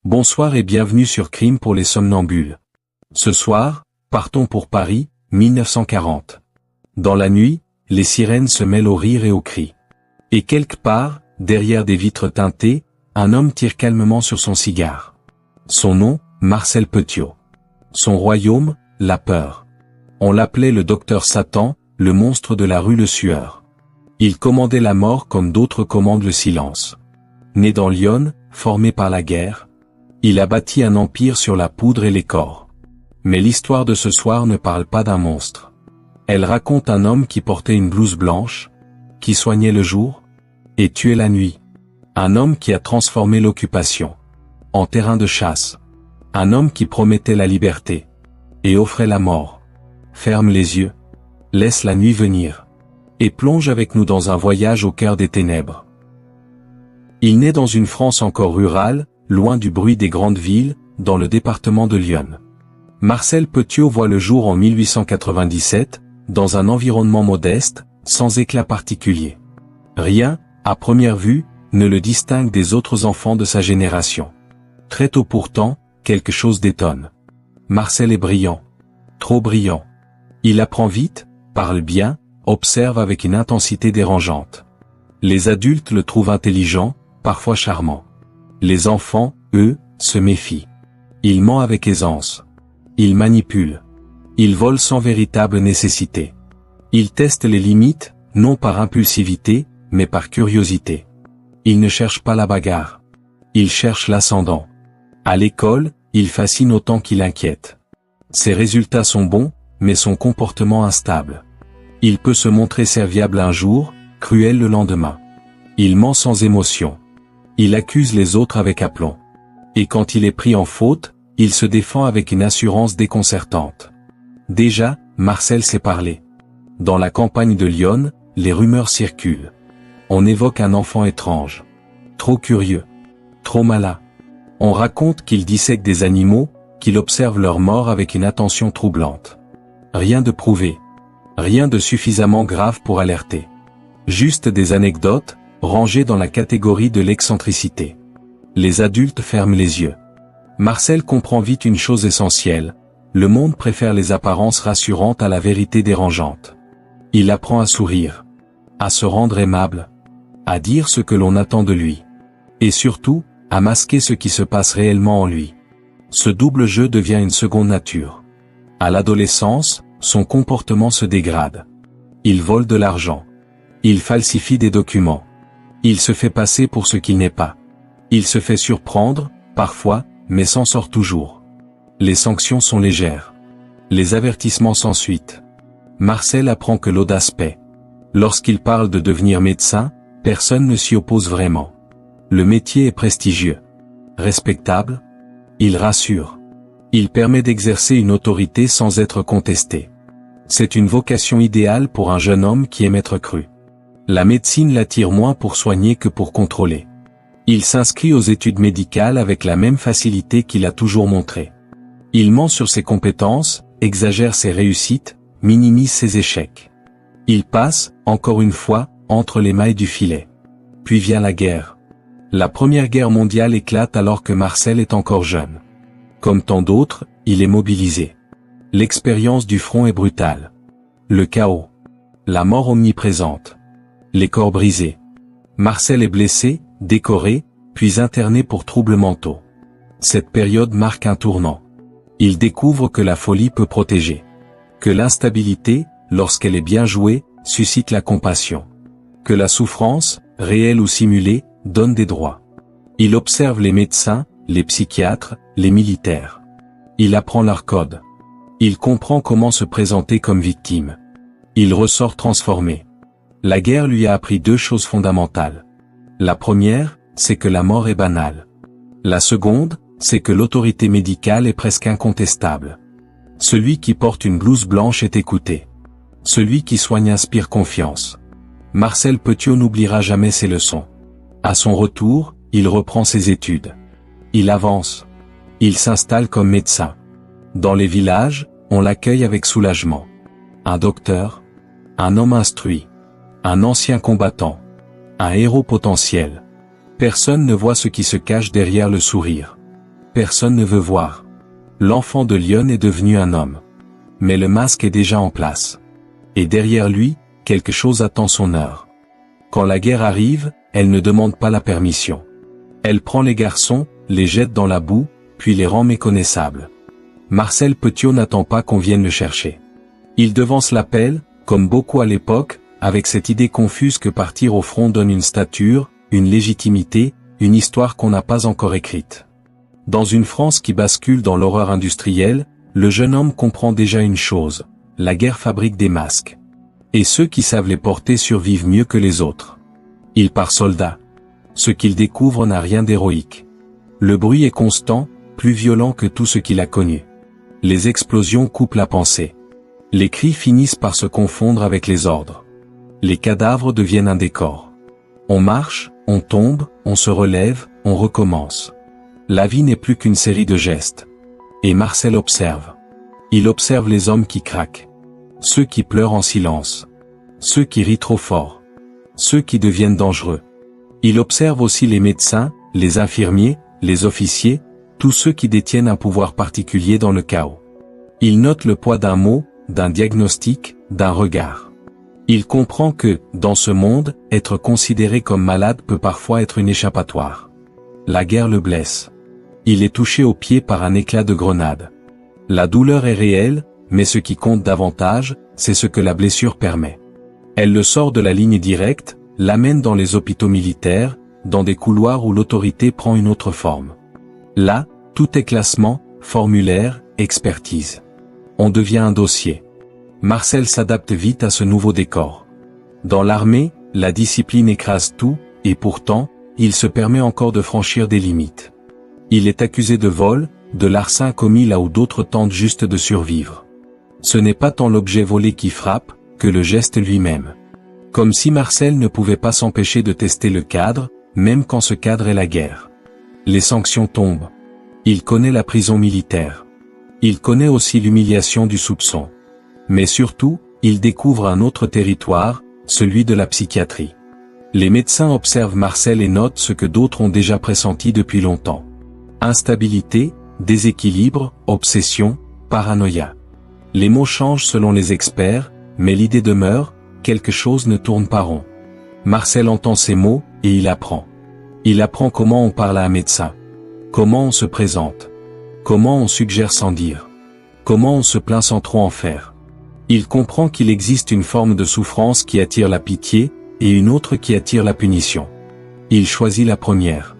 Bonsoir et bienvenue sur Crime pour les somnambules. Ce soir, partons pour Paris, 1940. Dans la nuit, les sirènes se mêlent aux rires et aux cris. Et quelque part, derrière des vitres teintées, un homme tire calmement sur son cigare. Son nom, Marcel Petiot. Son royaume, la peur. On l'appelait le docteur Satan, le monstre de la rue Le Sueur. Il commandait la mort comme d'autres commandent le silence. Né dans Lyon, formé par la guerre, il a bâti un empire sur la poudre et les corps. Mais l'histoire de ce soir ne parle pas d'un monstre. Elle raconte un homme qui portait une blouse blanche, qui soignait le jour, et tuait la nuit. Un homme qui a transformé l'occupation en terrain de chasse. Un homme qui promettait la liberté et offrait la mort. Ferme les yeux, laisse la nuit venir, et plonge avec nous dans un voyage au cœur des ténèbres. Il naît dans une France encore rurale, loin du bruit des grandes villes, dans le département de Lyon. Marcel Petiot voit le jour en 1897, dans un environnement modeste, sans éclat particulier. Rien, à première vue, ne le distingue des autres enfants de sa génération. Très tôt pourtant, quelque chose d'étonne. Marcel est brillant. Trop brillant. Il apprend vite, parle bien, observe avec une intensité dérangeante. Les adultes le trouvent intelligent, parfois charmant. Les enfants, eux, se méfient. Il ment avec aisance. Il manipule. Il vole sans véritable nécessité. Il teste les limites, non par impulsivité, mais par curiosité. Il ne cherche pas la bagarre. Il cherche l'ascendant. À l'école, il fascine autant qu'il inquiète. Ses résultats sont bons, mais son comportement instable. Il peut se montrer serviable un jour, cruel le lendemain. Il ment sans émotion. Il accuse les autres avec aplomb. Et quand il est pris en faute, il se défend avec une assurance déconcertante. Déjà, Marcel sait parler. Dans la campagne de Lyon, les rumeurs circulent. On évoque un enfant étrange. Trop curieux. Trop malin. On raconte qu'il dissèque des animaux, qu'il observe leur mort avec une attention troublante. Rien de prouvé. Rien de suffisamment grave pour alerter. Juste des anecdotes, rangées dans la catégorie de l'excentricité. Les adultes ferment les yeux. Marcel comprend vite une chose essentielle. Le monde préfère les apparences rassurantes à la vérité dérangeante. Il apprend à sourire. À se rendre aimable. À dire ce que l'on attend de lui. Et surtout, à masquer ce qui se passe réellement en lui. Ce double jeu devient une seconde nature. À l'adolescence, son comportement se dégrade. Il vole de l'argent. Il falsifie des documents. Il se fait passer pour ce qu'il n'est pas. Il se fait surprendre, parfois, mais s'en sort toujours. Les sanctions sont légères. Les avertissements sans suite. Marcel apprend que l'audace paie. Lorsqu'il parle de devenir médecin, personne ne s'y oppose vraiment. Le métier est prestigieux. Respectable. Il rassure. Il permet d'exercer une autorité sans être contesté. C'est une vocation idéale pour un jeune homme qui aime être cru. La médecine l'attire moins pour soigner que pour contrôler. Il s'inscrit aux études médicales avec la même facilité qu'il a toujours montré. Il ment sur ses compétences, exagère ses réussites, minimise ses échecs. Il passe, encore une fois, entre les mailles du filet. Puis vient la guerre. La Première Guerre mondiale éclate alors que Marcel est encore jeune. Comme tant d'autres, il est mobilisé. L'expérience du front est brutale. Le chaos. La mort omniprésente. Les corps brisés. Marcel est blessé, décoré, puis interné pour troubles mentaux. Cette période marque un tournant. Il découvre que la folie peut protéger. Que l'instabilité, lorsqu'elle est bien jouée, suscite la compassion. Que la souffrance, réelle ou simulée, donne des droits. Il observe les médecins, les psychiatres, les militaires. Il apprend leur code. Il comprend comment se présenter comme victime. Il ressort transformé. La guerre lui a appris deux choses fondamentales. La première, c'est que la mort est banale. La seconde, c'est que l'autorité médicale est presque incontestable. Celui qui porte une blouse blanche est écouté. Celui qui soigne inspire confiance. Marcel Petiot n'oubliera jamais ses leçons. À son retour, il reprend ses études. Il avance. Il s'installe comme médecin. Dans les villages, on l'accueille avec soulagement. Un docteur, un homme instruit, un ancien combattant, un héros potentiel. Personne ne voit ce qui se cache derrière le sourire. personne ne veut voir. L'enfant de Lyon est devenu un homme. Mais le masque est déjà en place. Et derrière lui, quelque chose attend son heure. Quand la guerre arrive, elle ne demande pas la permission. Elle prend les garçons, les jette dans la boue, puis les rend méconnaissables. Marcel Petiot n'attend pas qu'on vienne le chercher. Il devance l'appel, comme beaucoup à l'époque, avec cette idée confuse que partir au front donne une stature, une légitimité, une histoire qu'on n'a pas encore écrite. Dans une France qui bascule dans l'horreur industrielle, le jeune homme comprend déjà une chose, la guerre fabrique des masques. Et ceux qui savent les porter survivent mieux que les autres. Il part soldat. Ce qu'il découvre n'a rien d'héroïque. Le bruit est constant, plus violent que tout ce qu'il a connu. Les explosions coupent la pensée. Les cris finissent par se confondre avec les ordres. Les cadavres deviennent un décor. On marche, on tombe, on se relève, on recommence. La vie n'est plus qu'une série de gestes. Et Marcel observe. Il observe les hommes qui craquent. Ceux qui pleurent en silence. Ceux qui rient trop fort. Ceux qui deviennent dangereux. Il observe aussi les médecins, les infirmiers, les officiers, tous ceux qui détiennent un pouvoir particulier dans le chaos. Il note le poids d'un mot, d'un diagnostic, d'un regard. Il comprend que, dans ce monde, être considéré comme malade peut parfois être une échappatoire. La guerre le blesse. Il est touché au pied par un éclat de grenade. La douleur est réelle, mais ce qui compte davantage, c'est ce que la blessure permet. Elle le sort de la ligne directe, l'amène dans les hôpitaux militaires, dans des couloirs où l'autorité prend une autre forme. Là, tout est classement, formulaire, expertise. On devient un dossier. Marcel s'adapte vite à ce nouveau décor. Dans l'armée, la discipline écrase tout, et pourtant, il se permet encore de franchir des limites. Il est accusé de vol, de larcin commis là où d'autres tentent juste de survivre. Ce n'est pas tant l'objet volé qui frappe, que le geste lui-même. Comme si Marcel ne pouvait pas s'empêcher de tester le cadre, même quand ce cadre est la guerre. Les sanctions tombent. Il connaît la prison militaire. Il connaît aussi l'humiliation du soupçon. Mais surtout, il découvre un autre territoire, celui de la psychiatrie. Les médecins observent Marcel et notent ce que d'autres ont déjà pressenti depuis longtemps. Instabilité, déséquilibre, obsession, paranoïa. Les mots changent selon les experts, mais l'idée demeure, quelque chose ne tourne pas rond. Marcel entend ces mots, et il apprend. Il apprend comment on parle à un médecin. Comment on se présente. Comment on suggère sans dire. Comment on se plaint sans trop en faire. Il comprend qu'il existe une forme de souffrance qui attire la pitié, et une autre qui attire la punition. Il choisit la première.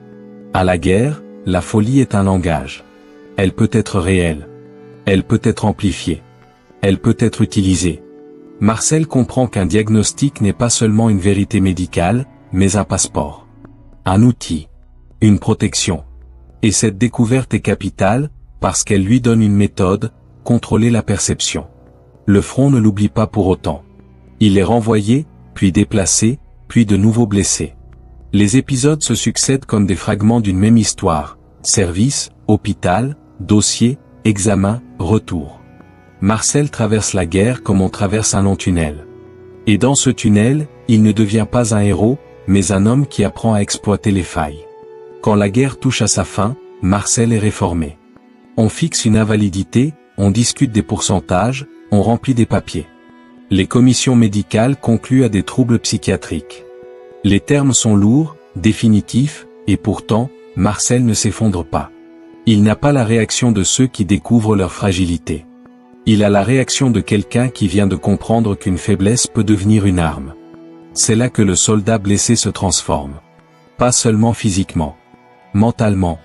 À la guerre, la folie est un langage. Elle peut être réelle. Elle peut être amplifiée. Elle peut être utilisée. Marcel comprend qu'un diagnostic n'est pas seulement une vérité médicale, mais un passeport. Un outil. Une protection. Et cette découverte est capitale, parce qu'elle lui donne une méthode, contrôler la perception. Le front ne l'oublie pas pour autant. Il est renvoyé, puis déplacé, puis de nouveau blessé. Les épisodes se succèdent comme des fragments d'une même histoire. Service, hôpital, dossier, examen, retour. Marcel traverse la guerre comme on traverse un long tunnel. Et dans ce tunnel, il ne devient pas un héros, mais un homme qui apprend à exploiter les failles. Quand la guerre touche à sa fin, Marcel est réformé. On fixe une invalidité, on discute des pourcentages, on remplit des papiers. Les commissions médicales concluent à des troubles psychiatriques. Les termes sont lourds, définitifs, et pourtant, Marcel ne s'effondre pas. Il n'a pas la réaction de ceux qui découvrent leur fragilité. Il a la réaction de quelqu'un qui vient de comprendre qu'une faiblesse peut devenir une arme. C'est là que le soldat blessé se transforme. Pas seulement physiquement. Mentalement.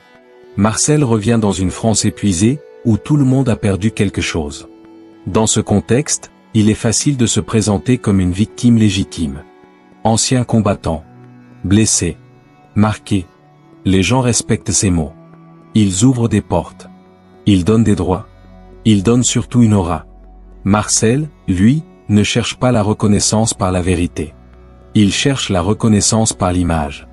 Marcel revient dans une France épuisée, où tout le monde a perdu quelque chose. Dans ce contexte, il est facile de se présenter comme une victime légitime. Ancien combattant. Blessé. Marqué. Les gens respectent ces mots. Ils ouvrent des portes. Ils donnent des droits. Ils donnent surtout une aura. Marcel, lui, ne cherche pas la reconnaissance par la vérité. Il cherche la reconnaissance par l'image.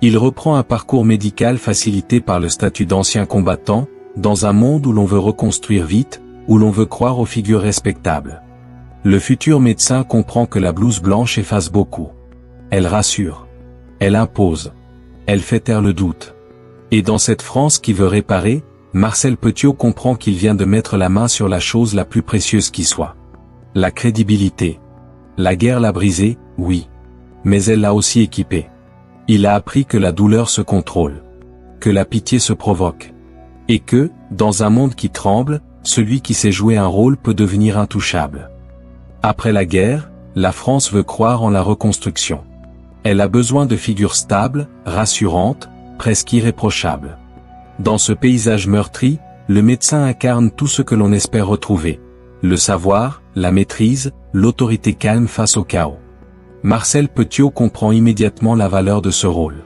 Il reprend un parcours médical facilité par le statut d'ancien combattant, dans un monde où l'on veut reconstruire vite, où l'on veut croire aux figures respectables. Le futur médecin comprend que la blouse blanche efface beaucoup. Elle rassure. Elle impose. Elle fait taire le doute. Et dans cette France qui veut réparer, Marcel Petiot comprend qu'il vient de mettre la main sur la chose la plus précieuse qui soit. La crédibilité. La guerre l'a brisée, oui. Mais elle l'a aussi équipée. Il a appris que la douleur se contrôle. Que la pitié se provoque. Et que, dans un monde qui tremble, celui qui sait jouer un rôle peut devenir intouchable. Après la guerre, la France veut croire en la reconstruction. Elle a besoin de figures stables, rassurantes, presque irréprochables. Dans ce paysage meurtri, le médecin incarne tout ce que l'on espère retrouver. Le savoir, la maîtrise, l'autorité calme face au chaos. Marcel Petiot comprend immédiatement la valeur de ce rôle.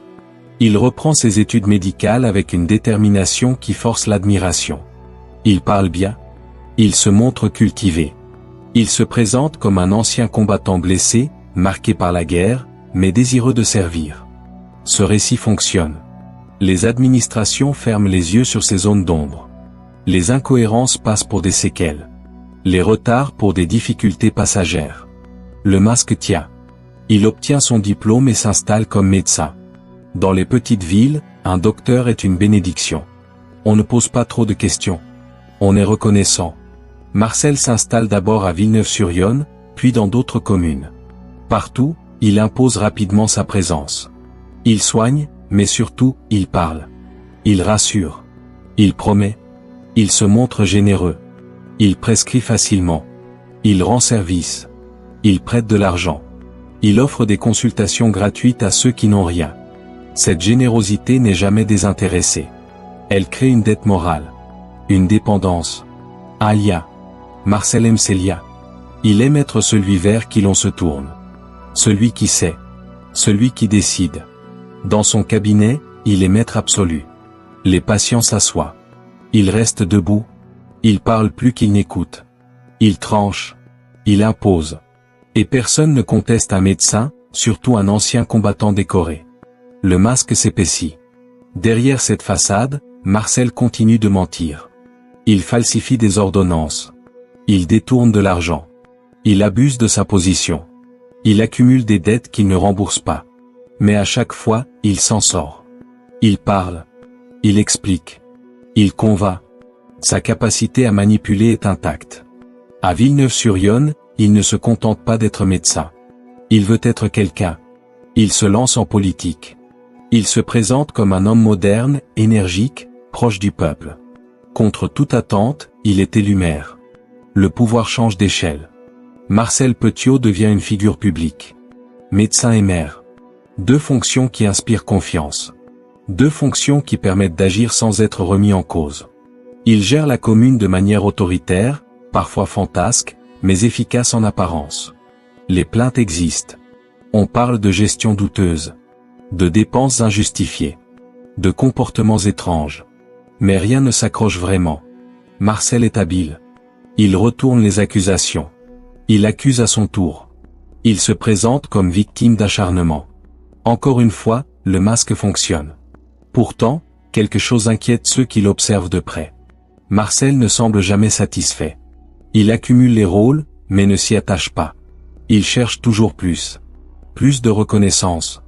Il reprend ses études médicales avec une détermination qui force l'admiration. Il parle bien. Il se montre cultivé. Il se présente comme un ancien combattant blessé, marqué par la guerre, mais désireux de servir. Ce récit fonctionne. Les administrations ferment les yeux sur ces zones d'ombre. Les incohérences passent pour des séquelles. Les retards pour des difficultés passagères. Le masque tient. Il obtient son diplôme et s'installe comme médecin. Dans les petites villes, un docteur est une bénédiction. On ne pose pas trop de questions. On est reconnaissant. Marcel s'installe d'abord à Villeneuve-sur-Yonne, puis dans d'autres communes. Partout, il impose rapidement sa présence. Il soigne, mais surtout, il parle. Il rassure. Il promet. Il se montre généreux. Il prescrit facilement. Il rend service. Il prête de l'argent. Il offre des consultations gratuites à ceux qui n'ont rien. Cette générosité n'est jamais désintéressée. Elle crée une dette morale. Une dépendance. Un lien. Marcel aime ses liens. Il aime être celui vers qui l'on se tourne. Celui qui sait. Celui qui décide. Dans son cabinet, il est maître absolu. Les patients s'assoient. Il reste debout. Il parle plus qu'il n'écoute. Il tranche. Il impose. Et personne ne conteste un médecin, surtout un ancien combattant décoré. Le masque s'épaissit. Derrière cette façade, Marcel continue de mentir. Il falsifie des ordonnances. Il détourne de l'argent. Il abuse de sa position. Il accumule des dettes qu'il ne rembourse pas. Mais à chaque fois, il s'en sort. Il parle. Il explique. Il convainc. Sa capacité à manipuler est intacte. À Villeneuve-sur-Yonne, il ne se contente pas d'être médecin. Il veut être quelqu'un. Il se lance en politique. Il se présente comme un homme moderne, énergique, proche du peuple. Contre toute attente, il est élu maire. Le pouvoir change d'échelle. Marcel Petiot devient une figure publique. Médecin et maire. Deux fonctions qui inspirent confiance. Deux fonctions qui permettent d'agir sans être remis en cause. Il gère la commune de manière autoritaire, parfois fantasque, mais efficace en apparence. Les plaintes existent. On parle de gestion douteuse. De dépenses injustifiées. De comportements étranges. Mais rien ne s'accroche vraiment. Marcel est habile. Il retourne les accusations. Il accuse à son tour. Il se présente comme victime d'acharnement. Encore une fois, le masque fonctionne. Pourtant, quelque chose inquiète ceux qui l'observent de près. Marcel ne semble jamais satisfait. Il accumule les rôles, mais ne s'y attache pas. Il cherche toujours plus. Plus de reconnaissance.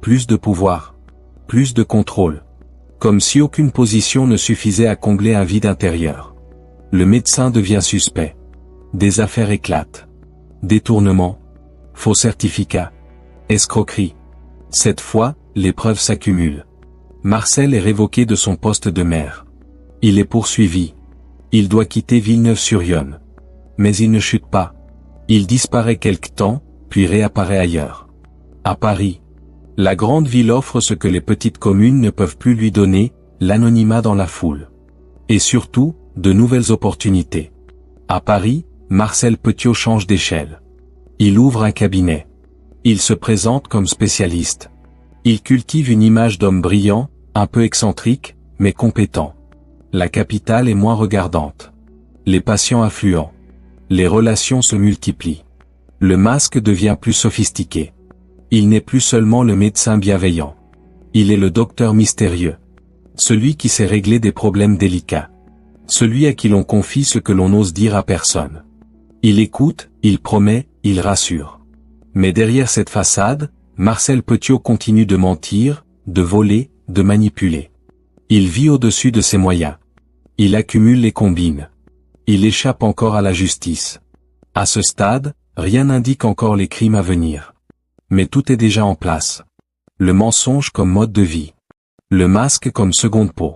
Plus de pouvoir. Plus de contrôle. Comme si aucune position ne suffisait à combler un vide intérieur. Le médecin devient suspect. Des affaires éclatent. Détournement. Faux certificats. Escroquerie. Cette fois, les preuves s'accumulent. Marcel est révoqué de son poste de maire. Il est poursuivi. Il doit quitter Villeneuve-sur-Yonne. Mais il ne chute pas. Il disparaît quelque temps, puis réapparaît ailleurs. À Paris. La grande ville offre ce que les petites communes ne peuvent plus lui donner, l'anonymat dans la foule. Et surtout, de nouvelles opportunités. À Paris, Marcel Petiot change d'échelle. Il ouvre un cabinet. Il se présente comme spécialiste. Il cultive une image d'homme brillant, un peu excentrique, mais compétent. La capitale est moins regardante. Les patients affluents. Les relations se multiplient. Le masque devient plus sophistiqué. Il n'est plus seulement le médecin bienveillant. Il est le docteur mystérieux. Celui qui sait régler des problèmes délicats. Celui à qui l'on confie ce que l'on n'ose dire à personne. Il écoute, il promet, il rassure. Mais derrière cette façade, Marcel Petiot continue de mentir, de voler, de manipuler. Il vit au-dessus de ses moyens. Il accumule les combines. Il échappe encore à la justice. À ce stade, rien n'indique encore les crimes à venir. Mais tout est déjà en place. Le mensonge comme mode de vie. Le masque comme seconde peau.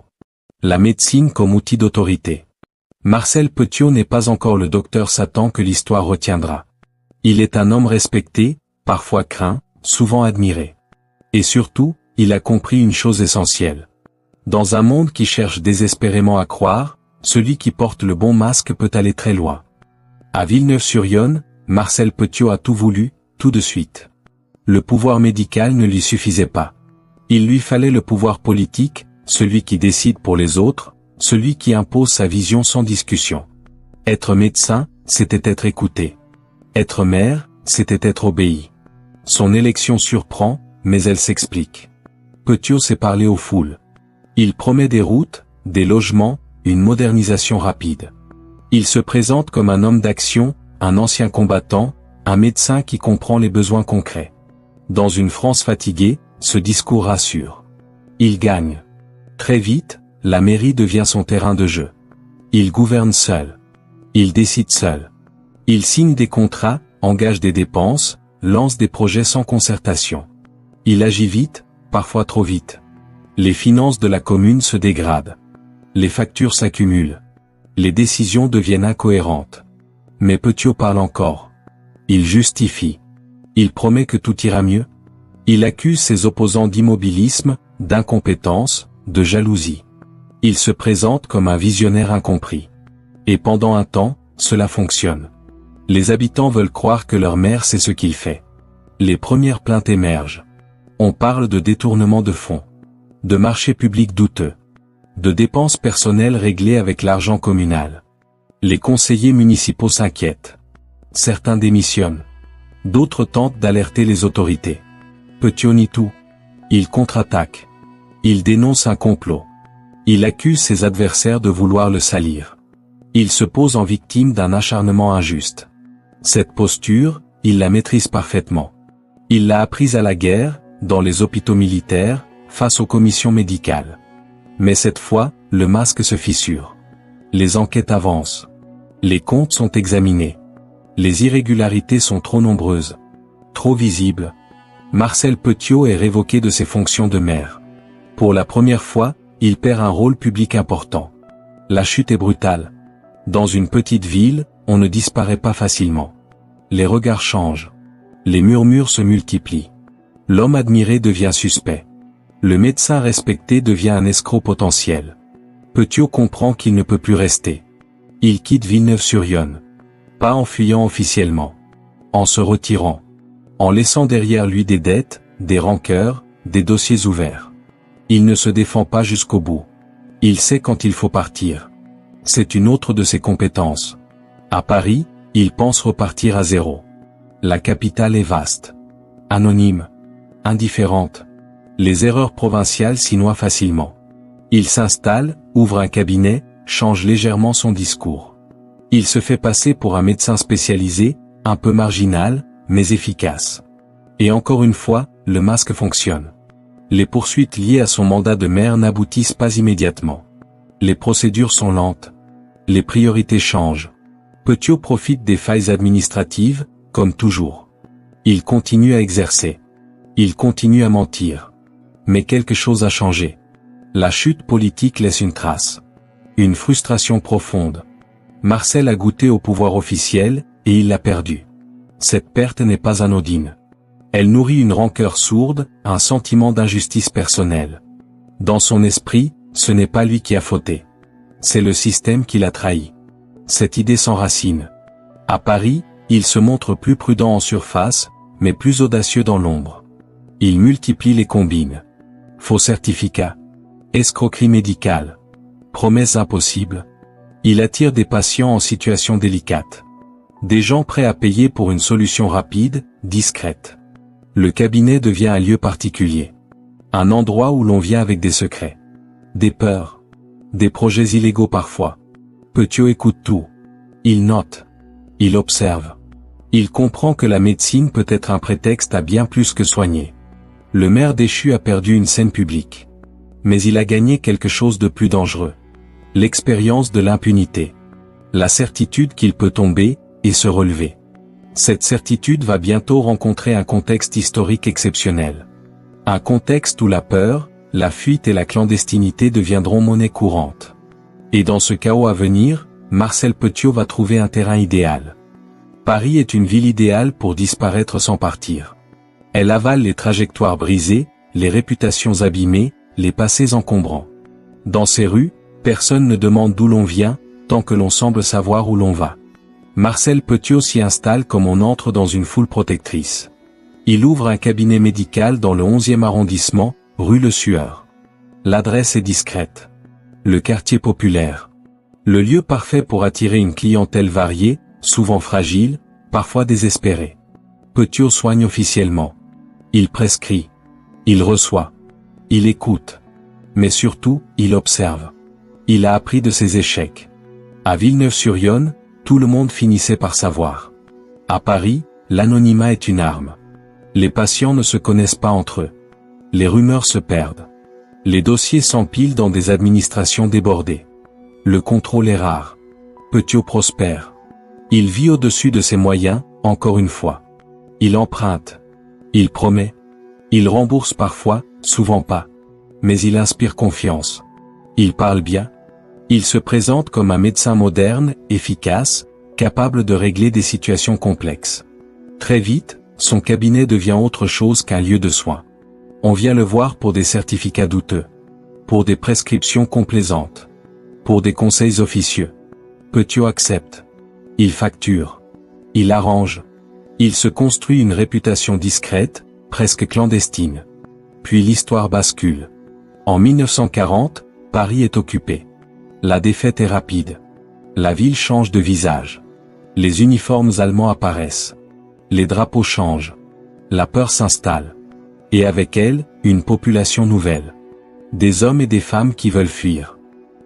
La médecine comme outil d'autorité. Marcel Petiot n'est pas encore le docteur Satan que l'histoire retiendra. Il est un homme respecté, parfois craint, souvent admiré. Et surtout, il a compris une chose essentielle. Dans un monde qui cherche désespérément à croire, celui qui porte le bon masque peut aller très loin. À Villeneuve-sur-Yonne, Marcel Petiot a tout voulu, tout de suite. Le pouvoir médical ne lui suffisait pas. Il lui fallait le pouvoir politique, celui qui décide pour les autres, celui qui impose sa vision sans discussion. Être médecin, c'était être écouté. Être maire, c'était être obéi. Son élection surprend, mais elle s'explique. Petiot sait parler aux foules. Il promet des routes, des logements, une modernisation rapide. Il se présente comme un homme d'action, un ancien combattant, un médecin qui comprend les besoins concrets. Dans une France fatiguée, ce discours rassure. Il gagne. Très vite, la mairie devient son terrain de jeu. Il gouverne seul. Il décide seul. Il signe des contrats, engage des dépenses, lance des projets sans concertation. Il agit vite, parfois trop vite. Les finances de la commune se dégradent. Les factures s'accumulent. Les décisions deviennent incohérentes. Mais Petiot parle encore. Il justifie. Il promet que tout ira mieux. Il accuse ses opposants d'immobilisme, d'incompétence, de jalousie. Il se présente comme un visionnaire incompris. Et pendant un temps, cela fonctionne. Les habitants veulent croire que leur maire sait ce qu'il fait. Les premières plaintes émergent. On parle de détournement de fonds, de marchés publics douteux, de dépenses personnelles réglées avec l'argent communal. Les conseillers municipaux s'inquiètent. Certains démissionnent. D'autres tentent d'alerter les autorités. Petiot nie tout. Il contre-attaque. Il dénonce un complot. Il accuse ses adversaires de vouloir le salir. Il se pose en victime d'un acharnement injuste. Cette posture, il la maîtrise parfaitement. Il l'a apprise à la guerre, dans les hôpitaux militaires, face aux commissions médicales. Mais cette fois, le masque se fissure. Les enquêtes avancent. Les comptes sont examinés. Les irrégularités sont trop nombreuses. Trop visibles. Marcel Petiot est révoqué de ses fonctions de maire. Pour la première fois, il perd un rôle public important. La chute est brutale. Dans une petite ville, on ne disparaît pas facilement. Les regards changent. Les murmures se multiplient. L'homme admiré devient suspect. Le médecin respecté devient un escroc potentiel. Petiot comprend qu'il ne peut plus rester. Il quitte Villeneuve-sur-Yonne. Pas en fuyant officiellement. En se retirant. En laissant derrière lui des dettes, des rancœurs, des dossiers ouverts. Il ne se défend pas jusqu'au bout. Il sait quand il faut partir. C'est une autre de ses compétences. À Paris, il pense repartir à zéro. La capitale est vaste. Anonyme. Indifférente. Les erreurs provinciales s'y noient facilement. Il s'installe, ouvre un cabinet, change légèrement son discours. Il se fait passer pour un médecin spécialisé, un peu marginal, mais efficace. Et encore une fois, le masque fonctionne. Les poursuites liées à son mandat de maire n'aboutissent pas immédiatement. Les procédures sont lentes. Les priorités changent. Petiot profite des failles administratives, comme toujours. Il continue à exercer. Il continue à mentir. Mais quelque chose a changé. La chute politique laisse une trace. Une frustration profonde. Marcel a goûté au pouvoir officiel, et il l'a perdu. Cette perte n'est pas anodine. Elle nourrit une rancœur sourde, un sentiment d'injustice personnelle. Dans son esprit, ce n'est pas lui qui a fauté. C'est le système qui l'a trahi. Cette idée s'enracine. À Paris, il se montre plus prudent en surface, mais plus audacieux dans l'ombre. Il multiplie les combines. Faux certificats. Escroquerie médicale. Promesses impossibles. Il attire des patients en situation délicate. Des gens prêts à payer pour une solution rapide, discrète. Le cabinet devient un lieu particulier. Un endroit où l'on vient avec des secrets. Des peurs. Des projets illégaux parfois. Petiot écoute tout. Il note. Il observe. Il comprend que la médecine peut être un prétexte à bien plus que soigner. Le maire déchu a perdu une scène publique. Mais il a gagné quelque chose de plus dangereux. l'expérience de l'impunité. La certitude qu'il peut tomber, et se relever. Cette certitude va bientôt rencontrer un contexte historique exceptionnel. Un contexte où la peur, la fuite et la clandestinité deviendront monnaie courante. Et dans ce chaos à venir, Marcel Petiot va trouver un terrain idéal. Paris est une ville idéale pour disparaître sans partir. Elle avale les trajectoires brisées, les réputations abîmées, les passés encombrants. Dans ces rues, personne ne demande d'où l'on vient, tant que l'on semble savoir où l'on va. Marcel Petiot s'y installe comme on entre dans une foule protectrice. Il ouvre un cabinet médical dans le 11e arrondissement, rue Le Sueur. L'adresse est discrète. Le quartier populaire. Le lieu parfait pour attirer une clientèle variée, souvent fragile, parfois désespérée. Petiot soigne officiellement. Il prescrit. Il reçoit. Il écoute. Mais surtout, il observe. Il a appris de ses échecs. À Villeneuve-sur-Yonne, tout le monde finissait par savoir. À Paris, l'anonymat est une arme. Les patients ne se connaissent pas entre eux. Les rumeurs se perdent. Les dossiers s'empilent dans des administrations débordées. Le contrôle est rare. Petiot prospère. Il vit au-dessus de ses moyens, encore une fois. Il emprunte. Il promet. Il rembourse parfois, souvent pas. Mais il inspire confiance. Il parle bien. Il se présente comme un médecin moderne, efficace, capable de régler des situations complexes. Très vite, son cabinet devient autre chose qu'un lieu de soins. On vient le voir pour des certificats douteux. Pour des prescriptions complaisantes. Pour des conseils officieux. Petiot accepte. Il facture. Il arrange. Il se construit une réputation discrète, presque clandestine. Puis l'histoire bascule. En 1940, Paris est occupé. La défaite est rapide. La ville change de visage. Les uniformes allemands apparaissent. Les drapeaux changent. La peur s'installe. Et avec elle, une population nouvelle. Des hommes et des femmes qui veulent fuir.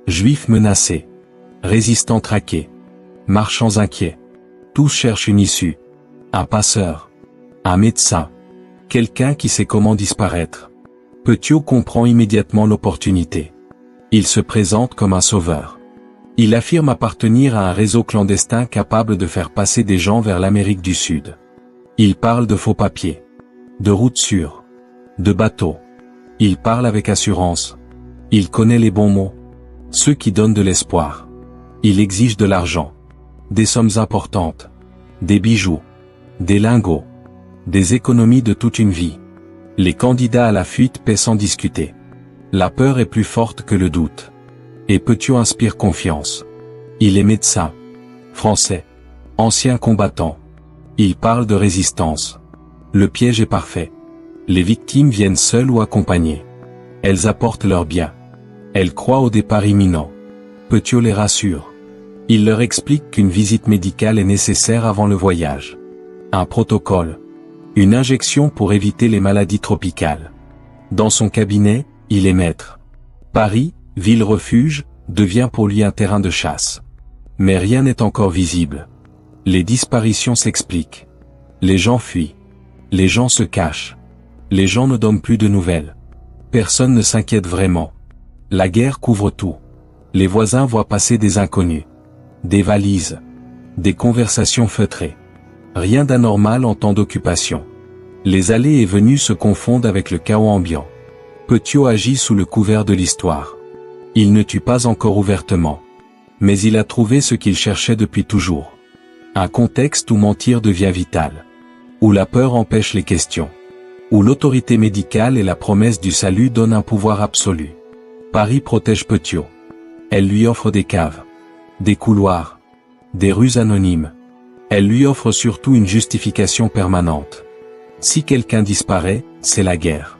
Juifs menacés. Résistants traqués. Marchands inquiets. Tous cherchent une issue. Un passeur. Un médecin. Quelqu'un qui sait comment disparaître. Petiot comprend immédiatement l'opportunité. Il se présente comme un sauveur. Il affirme appartenir à un réseau clandestin capable de faire passer des gens vers l'Amérique du Sud. Il parle de faux papiers. De routes sûres. De bateaux. Il parle avec assurance. Il connaît les bons mots. Ceux qui donnent de l'espoir. Il exige de l'argent. Des sommes importantes. Des bijoux. Des lingots. Des économies de toute une vie. Les candidats à la fuite paient sans discuter. La peur est plus forte que le doute. Et Petiot inspire confiance. Il est médecin. Français. Ancien combattant. Il parle de résistance. Le piège est parfait. Les victimes viennent seules ou accompagnées. Elles apportent leurs biens. Elles croient au départ imminent. Petiot les rassure. Il leur explique qu'une visite médicale est nécessaire avant le voyage. Un protocole. Une injection pour éviter les maladies tropicales. Dans son cabinet, il est maître. Paris, ville refuge, devient pour lui un terrain de chasse. Mais rien n'est encore visible. Les disparitions s'expliquent. Les gens fuient. Les gens se cachent. Les gens ne donnent plus de nouvelles. Personne ne s'inquiète vraiment. La guerre couvre tout. Les voisins voient passer des inconnus. Des valises. Des conversations feutrées. Rien d'anormal en temps d'occupation. Les allées et venues se confondent avec le chaos ambiant. Petiot agit sous le couvert de l'histoire. Il ne tue pas encore ouvertement. Mais il a trouvé ce qu'il cherchait depuis toujours. Un contexte où mentir devient vital. Où la peur empêche les questions. Où l'autorité médicale et la promesse du salut donnent un pouvoir absolu. Paris protège Petiot. Elle lui offre des caves. Des couloirs. Des rues anonymes. Elle lui offre surtout une justification permanente. Si quelqu'un disparaît, c'est la guerre.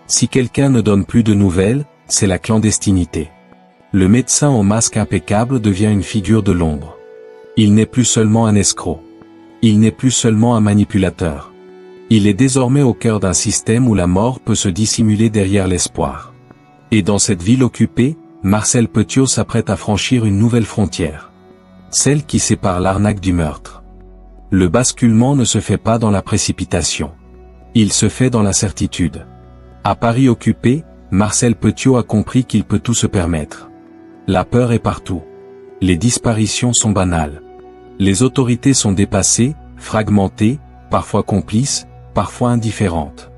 Si quelqu'un ne donne plus de nouvelles, c'est la clandestinité. Le médecin au masque impeccable devient une figure de l'ombre. Il n'est plus seulement un escroc. Il n'est plus seulement un manipulateur. Il est désormais au cœur d'un système où la mort peut se dissimuler derrière l'espoir. Et dans cette ville occupée, Marcel Petiot s'apprête à franchir une nouvelle frontière. Celle qui sépare l'arnaque du meurtre. Le basculement ne se fait pas dans la précipitation. Il se fait dans la certitude. À Paris occupé, Marcel Petiot a compris qu'il peut tout se permettre. La peur est partout. Les disparitions sont banales. Les autorités sont dépassées, fragmentées, parfois complices, parfois indifférentes.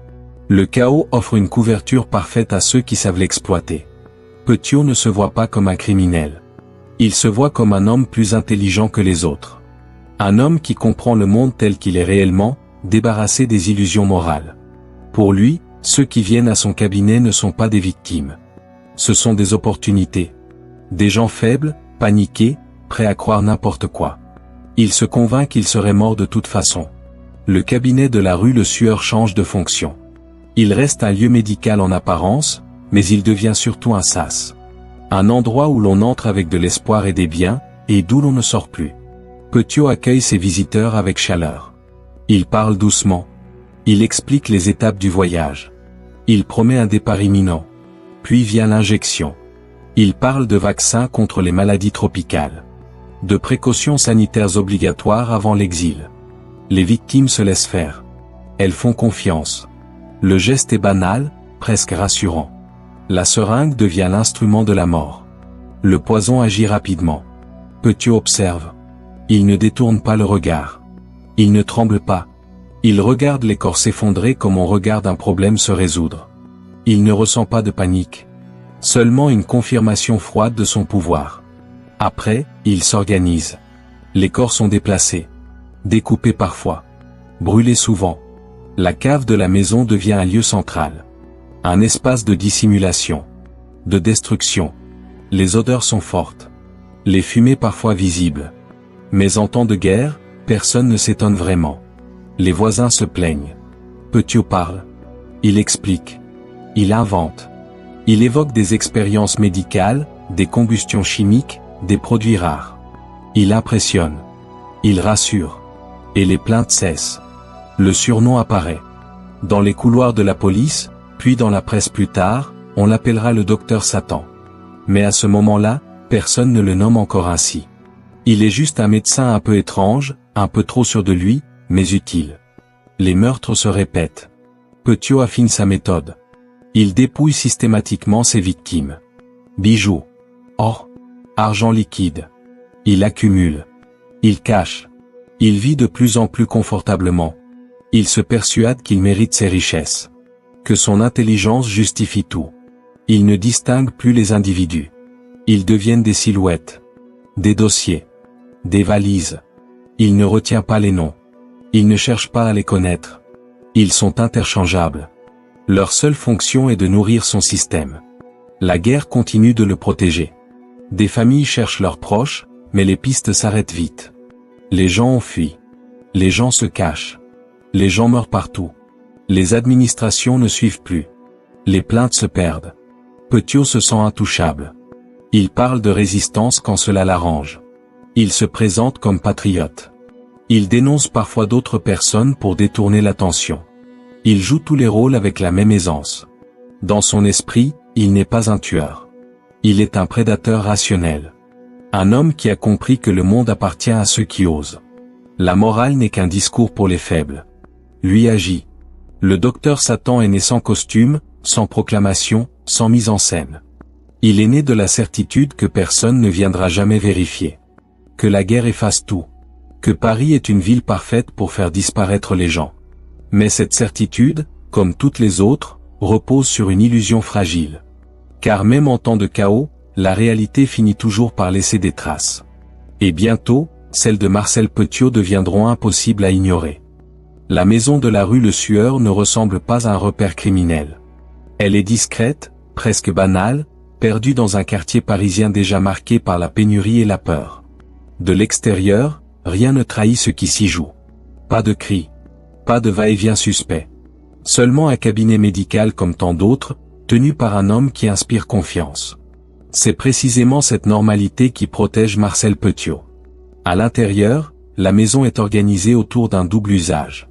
Le chaos offre une couverture parfaite à ceux qui savent l'exploiter. Petiot ne se voit pas comme un criminel. Il se voit comme un homme plus intelligent que les autres. Un homme qui comprend le monde tel qu'il est réellement, débarrassé des illusions morales. Pour lui, ceux qui viennent à son cabinet ne sont pas des victimes. Ce sont des opportunités. Des gens faibles, paniqués, prêts à croire n'importe quoi. Il se convainc qu'il serait mort de toute façon. Le cabinet de la rue Le Sueur change de fonction. Il reste un lieu médical en apparence, mais il devient surtout un sas. Un endroit où l'on entre avec de l'espoir et des biens, et d'où l'on ne sort plus. Petiot accueille ses visiteurs avec chaleur. Il parle doucement. Il explique les étapes du voyage. Il promet un départ imminent. Puis vient l'injection. Il parle de vaccins contre les maladies tropicales. De précautions sanitaires obligatoires avant l'exil. Les victimes se laissent faire. Elles font confiance. Le geste est banal, presque rassurant. La seringue devient l'instrument de la mort. Le poison agit rapidement. Petiot observe. Il ne détourne pas le regard. Il ne tremble pas. Il regarde les corps s'effondrer comme on regarde un problème se résoudre. Il ne ressent pas de panique. Seulement une confirmation froide de son pouvoir. Après, il s'organise. Les corps sont déplacés. Découpés parfois. Brûlés souvent. La cave de la maison devient un lieu central. Un espace de dissimulation. De destruction. Les odeurs sont fortes. Les fumées parfois visibles. Mais en temps de guerre, personne ne s'étonne vraiment. Les voisins se plaignent. Petiot parle. Il explique. Il invente. Il évoque des expériences médicales, des combustions chimiques, des produits rares. Il impressionne. Il rassure. Et les plaintes cessent. Le surnom apparaît. Dans les couloirs de la police, puis dans la presse plus tard, on l'appellera le docteur Satan. Mais à ce moment-là, personne ne le nomme encore ainsi. Il est juste un médecin un peu étrange, un peu trop sûr de lui, mais utile. Les meurtres se répètent. Petiot affine sa méthode. Il dépouille systématiquement ses victimes. Bijoux. Or. Argent liquide. Il accumule. Il cache. Il vit de plus en plus confortablement. Il se persuade qu'il mérite ses richesses. Que son intelligence justifie tout. Il ne distingue plus les individus. Ils deviennent des silhouettes. Des dossiers. Des valises. Il ne retient pas les noms. Il ne cherche pas à les connaître. Ils sont interchangeables. Leur seule fonction est de nourrir son système. La guerre continue de le protéger. Des familles cherchent leurs proches, mais les pistes s'arrêtent vite. Les gens ont fui. Les gens se cachent. Les gens meurent partout. Les administrations ne suivent plus. Les plaintes se perdent. Petiot se sent intouchable. Il parle de résistance quand cela l'arrange. Il se présente comme patriote. Il dénonce parfois d'autres personnes pour détourner l'attention. Il joue tous les rôles avec la même aisance. Dans son esprit, il n'est pas un tueur. Il est un prédateur rationnel. Un homme qui a compris que le monde appartient à ceux qui osent. La morale n'est qu'un discours pour les faibles. Lui agit. Le docteur Satan est né sans costume, sans proclamation, sans mise en scène. Il est né de la certitude que personne ne viendra jamais vérifier. Que la guerre efface tout. Que Paris est une ville parfaite pour faire disparaître les gens. Mais cette certitude, comme toutes les autres, repose sur une illusion fragile. Car même en temps de chaos, la réalité finit toujours par laisser des traces. Et bientôt, celles de Marcel Petiot deviendront impossibles à ignorer. La maison de la rue Le Sueur ne ressemble pas à un repère criminel. Elle est discrète, presque banale, perdue dans un quartier parisien déjà marqué par la pénurie et la peur. De l'extérieur, rien ne trahit ce qui s'y joue. Pas de cris. Pas de va-et-vient suspect. Seulement un cabinet médical comme tant d'autres, tenu par un homme qui inspire confiance. C'est précisément cette normalité qui protège Marcel Petiot. À l'intérieur, la maison est organisée autour d'un double usage.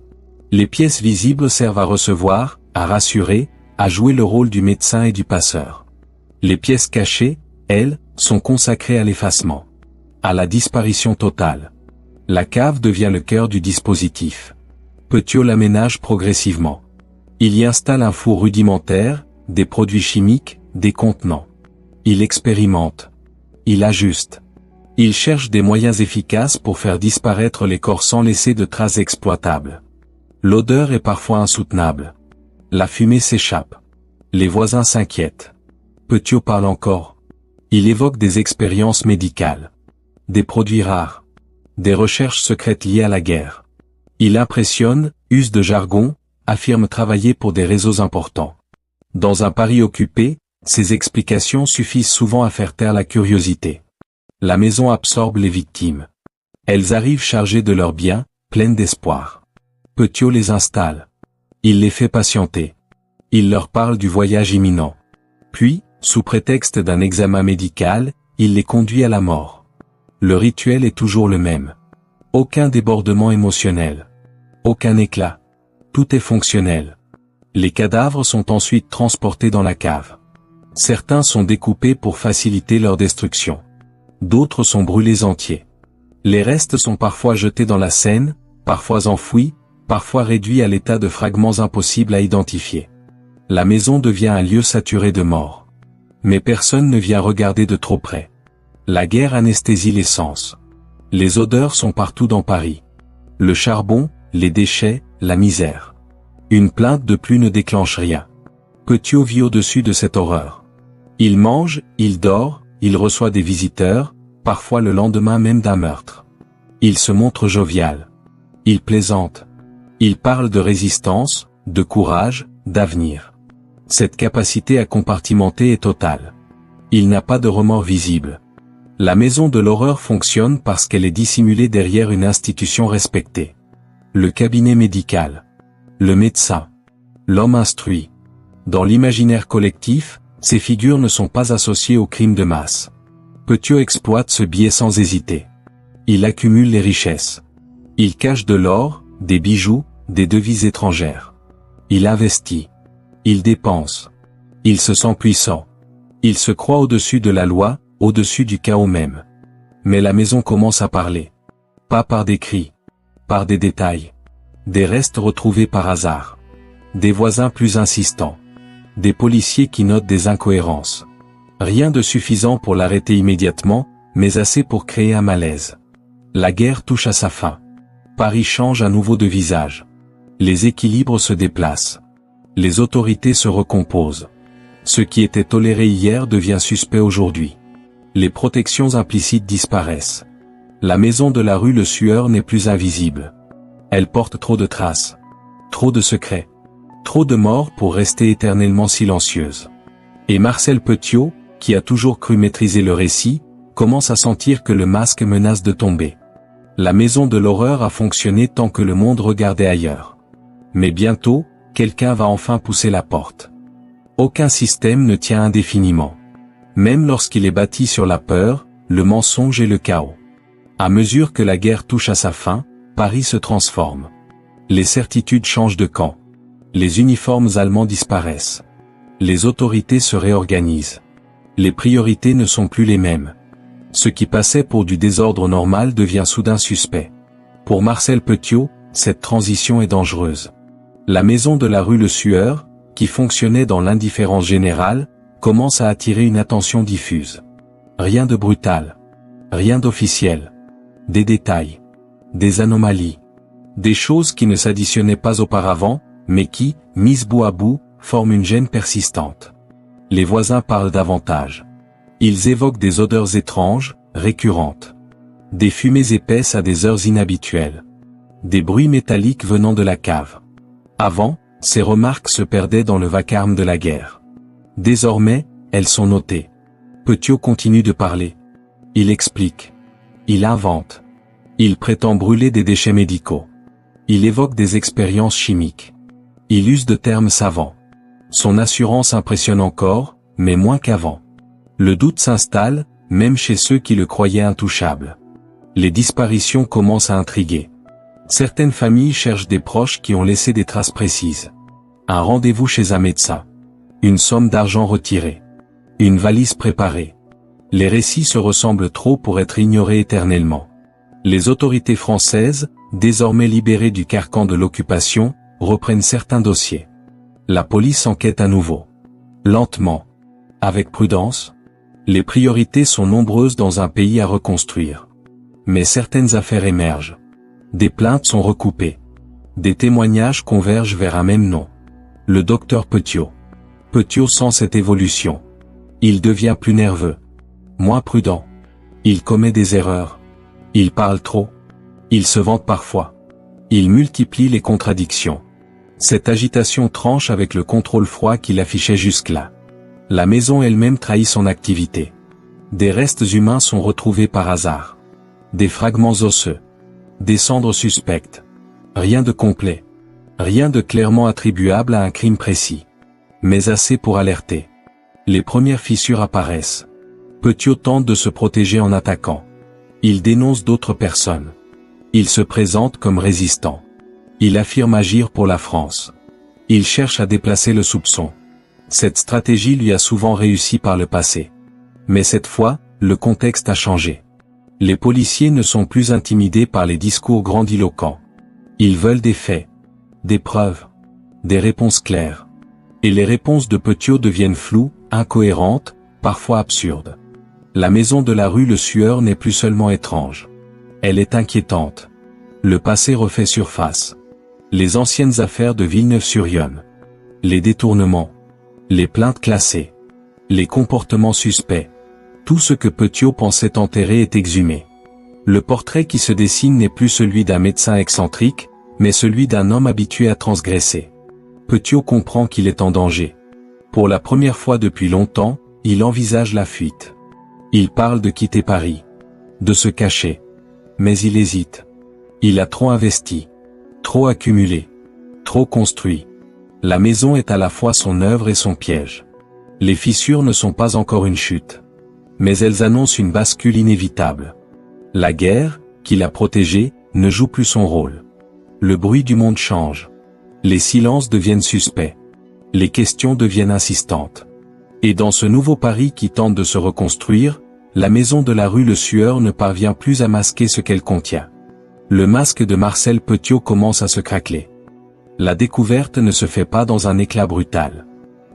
Les pièces visibles servent à recevoir, à rassurer, à jouer le rôle du médecin et du passeur. Les pièces cachées, elles, sont consacrées à l'effacement. À la disparition totale. La cave devient le cœur du dispositif. Petiot l'aménage progressivement. Il y installe un four rudimentaire, des produits chimiques, des contenants. Il expérimente. il ajuste. Il cherche des moyens efficaces pour faire disparaître les corps sans laisser de traces exploitables. L'odeur est parfois insoutenable. La fumée s'échappe. Les voisins s'inquiètent. Petiot parle encore. Il évoque des expériences médicales. Des produits rares. Des recherches secrètes liées à la guerre. Il impressionne, use de jargon, affirme travailler pour des réseaux importants. Dans un Paris occupé, ces explications suffisent souvent à faire taire la curiosité. La maison absorbe les victimes. Elles arrivent chargées de leurs biens, pleines d'espoir. Petiot les installe. Il les fait patienter. Il leur parle du voyage imminent. Puis, sous prétexte d'un examen médical, il les conduit à la mort. Le rituel est toujours le même. Aucun débordement émotionnel. Aucun éclat. Tout est fonctionnel. Les cadavres sont ensuite transportés dans la cave. Certains sont découpés pour faciliter leur destruction. D'autres sont brûlés entiers. Les restes sont parfois jetés dans la Seine, parfois enfouis, parfois réduits à l'état de fragments impossibles à identifier. La maison devient un lieu saturé de morts. Mais personne ne vient regarder de trop près. La guerre anesthésie les sens. Les odeurs sont partout dans Paris. Le charbon, les déchets, la misère. Une plainte de plus ne déclenche rien. Petiot vit au-dessus de cette horreur. Il mange, il dort, il reçoit des visiteurs, parfois le lendemain même d'un meurtre. Il se montre jovial. Il plaisante. Il parle de résistance, de courage, d'avenir. Cette capacité à compartimenter est totale. Il n'a pas de remords visible. La maison de l'horreur fonctionne parce qu'elle est dissimulée derrière une institution respectée. Le cabinet médical. Le médecin. L'homme instruit. Dans l'imaginaire collectif, ces figures ne sont pas associées aux crimes de masse. Petiot exploite ce biais sans hésiter. Il accumule les richesses. Il cache de l'or, des bijoux, des devises étrangères. Il investit. Il dépense. Il se sent puissant. Il se croit au-dessus de la loi, au-dessus du chaos même. Mais la maison commence à parler. Pas par des cris. Par des détails. Des restes retrouvés par hasard. Des voisins plus insistants. Des policiers qui notent des incohérences. Rien de suffisant pour l'arrêter immédiatement, mais assez pour créer un malaise. La guerre touche à sa fin. Paris change à nouveau de visage. Les équilibres se déplacent. Les autorités se recomposent. Ce qui était toléré hier devient suspect aujourd'hui. Les protections implicites disparaissent. La maison de la rue Le Sueur n'est plus invisible. Elle porte trop de traces. Trop de secrets. Trop de morts pour rester éternellement silencieuse. Et Marcel Petiot, qui a toujours cru maîtriser le récit, commence à sentir que le masque menace de tomber. La maison de l'horreur a fonctionné tant que le monde regardait ailleurs. Mais bientôt, quelqu'un va enfin pousser la porte. Aucun système ne tient indéfiniment. Même lorsqu'il est bâti sur la peur, le mensonge et le chaos. À mesure que la guerre touche à sa fin, Paris se transforme. Les certitudes changent de camp. Les uniformes allemands disparaissent. Les autorités se réorganisent. Les priorités ne sont plus les mêmes. Ce qui passait pour du désordre normal devient soudain suspect. Pour Marcel Petiot, cette transition est dangereuse. La maison de la rue Le Sueur, qui fonctionnait dans l'indifférence générale, commence à attirer une attention diffuse. Rien de brutal. Rien d'officiel. Des détails. Des anomalies. Des choses qui ne s'additionnaient pas auparavant, mais qui, mises bout à bout, forment une gêne persistante. Les voisins parlent davantage. Ils évoquent des odeurs étranges, récurrentes. Des fumées épaisses à des heures inhabituelles. Des bruits métalliques venant de la cave. Avant, ces remarques se perdaient dans le vacarme de la guerre. Désormais, elles sont notées. Petiot continue de parler. Il explique. Il invente. Il prétend brûler des déchets médicaux. Il évoque des expériences chimiques. Il use de termes savants. Son assurance impressionne encore, mais moins qu'avant. Le doute s'installe, même chez ceux qui le croyaient intouchable. Les disparitions commencent à intriguer. Certaines familles cherchent des proches qui ont laissé des traces précises. Un rendez-vous chez un médecin. Une somme d'argent retirée. Une valise préparée. Les récits se ressemblent trop pour être ignorés éternellement. Les autorités françaises, désormais libérées du carcan de l'occupation, reprennent certains dossiers. La police enquête à nouveau. Lentement. Avec prudence. Les priorités sont nombreuses dans un pays à reconstruire. Mais certaines affaires émergent. Des plaintes sont recoupées. Des témoignages convergent vers un même nom. Le docteur Petiot. Petiot sent cette évolution. Il devient plus nerveux. Moins prudent. Il commet des erreurs. Il parle trop. Il se vante parfois. Il multiplie les contradictions. Cette agitation tranche avec le contrôle froid qu'il affichait jusque-là. La maison elle-même trahit son activité. Des restes humains sont retrouvés par hasard. Des fragments osseux. Des cendres suspectes. Rien de complet. Rien de clairement attribuable à un crime précis. Mais assez pour alerter. Les premières fissures apparaissent. Petiot tente de se protéger en attaquant. Il dénonce d'autres personnes. Il se présente comme résistant. Il affirme agir pour la France. Il cherche à déplacer le soupçon. Cette stratégie lui a souvent réussi par le passé. Mais cette fois, le contexte a changé. Les policiers ne sont plus intimidés par les discours grandiloquents. Ils veulent des faits, des preuves, des réponses claires. Et les réponses de Petiot deviennent floues, incohérentes, parfois absurdes. La maison de la rue Le Sueur n'est plus seulement étrange. Elle est inquiétante. Le passé refait surface. Les anciennes affaires de Villeneuve-sur-Yonne. Les détournements. Les plaintes classées. Les comportements suspects. Tout ce que Petiot pensait enterrer est exhumé. Le portrait qui se dessine n'est plus celui d'un médecin excentrique, mais celui d'un homme habitué à transgresser. Petiot comprend qu'il est en danger. Pour la première fois depuis longtemps, il envisage la fuite. Il parle de quitter Paris. De se cacher. Mais il hésite. Il a trop investi. Trop accumulé. Trop construit. La maison est à la fois son œuvre et son piège. Les fissures ne sont pas encore une chute. Mais elles annoncent une bascule inévitable. La guerre, qui l'a protégé, ne joue plus son rôle. Le bruit du monde change. Les silences deviennent suspects. Les questions deviennent insistantes. Et dans ce nouveau Paris qui tente de se reconstruire, la maison de la rue Le Sueur ne parvient plus à masquer ce qu'elle contient. Le masque de Marcel Petiot commence à se craqueler. La découverte ne se fait pas dans un éclat brutal.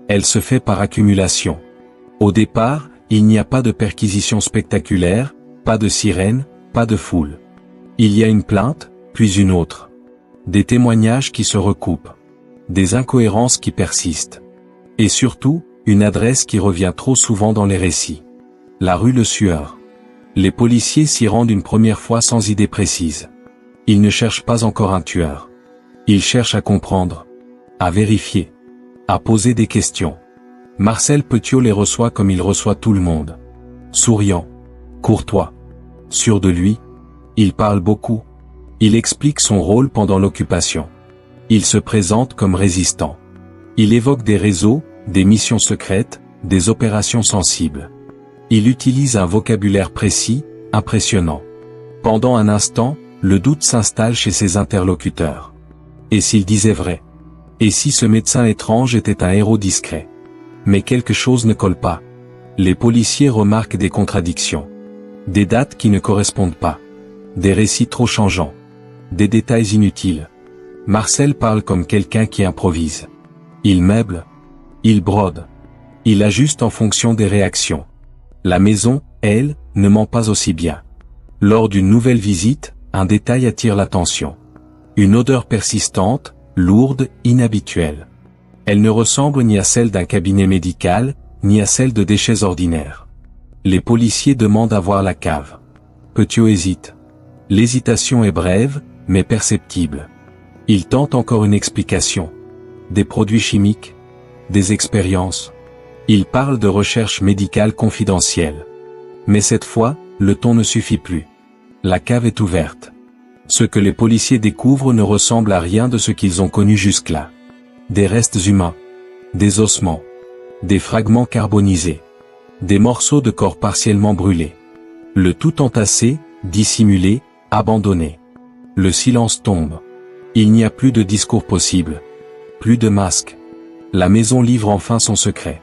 Elle se fait par accumulation. Au départ, il n'y a pas de perquisition spectaculaire, pas de sirène, pas de foule. Il y a une plainte, puis une autre. Des témoignages qui se recoupent. Des incohérences qui persistent. Et surtout, une adresse qui revient trop souvent dans les récits. La rue Le Sueur. Les policiers s'y rendent une première fois sans idée précise. Ils ne cherchent pas encore un tueur. Ils cherchent à comprendre. À vérifier. À poser des questions. Marcel Petiot les reçoit comme il reçoit tout le monde. Souriant. Courtois. Sûr de lui. Il parle beaucoup. Il explique son rôle pendant l'occupation. Il se présente comme résistant. Il évoque des réseaux, des missions secrètes, des opérations sensibles. Il utilise un vocabulaire précis, impressionnant. Pendant un instant, le doute s'installe chez ses interlocuteurs. Et s'il disait vrai? Et si ce médecin étrange était un héros discret? Mais quelque chose ne colle pas. Les policiers remarquent des contradictions. Des dates qui ne correspondent pas. Des récits trop changeants. Des détails inutiles. Marcel parle comme quelqu'un qui improvise. Il meuble. Il brode. Il ajuste en fonction des réactions. La maison, elle, ne ment pas aussi bien. Lors d'une nouvelle visite, un détail attire l'attention. Une odeur persistante, lourde, inhabituelle. Elle ne ressemble ni à celle d'un cabinet médical, ni à celle de déchets ordinaires. Les policiers demandent à voir la cave. Petiot hésite. L'hésitation est brève, mais perceptible. Il tente encore une explication. Des produits chimiques. Des expériences. Il parle de recherche médicale confidentielle. Mais cette fois, le ton ne suffit plus. La cave est ouverte. Ce que les policiers découvrent ne ressemble à rien de ce qu'ils ont connu jusque-là. Des restes humains. Des ossements. Des fragments carbonisés. Des morceaux de corps partiellement brûlés. Le tout entassé, dissimulé, abandonné. Le silence tombe. Il n'y a plus de discours possible. Plus de masque. La maison livre enfin son secret.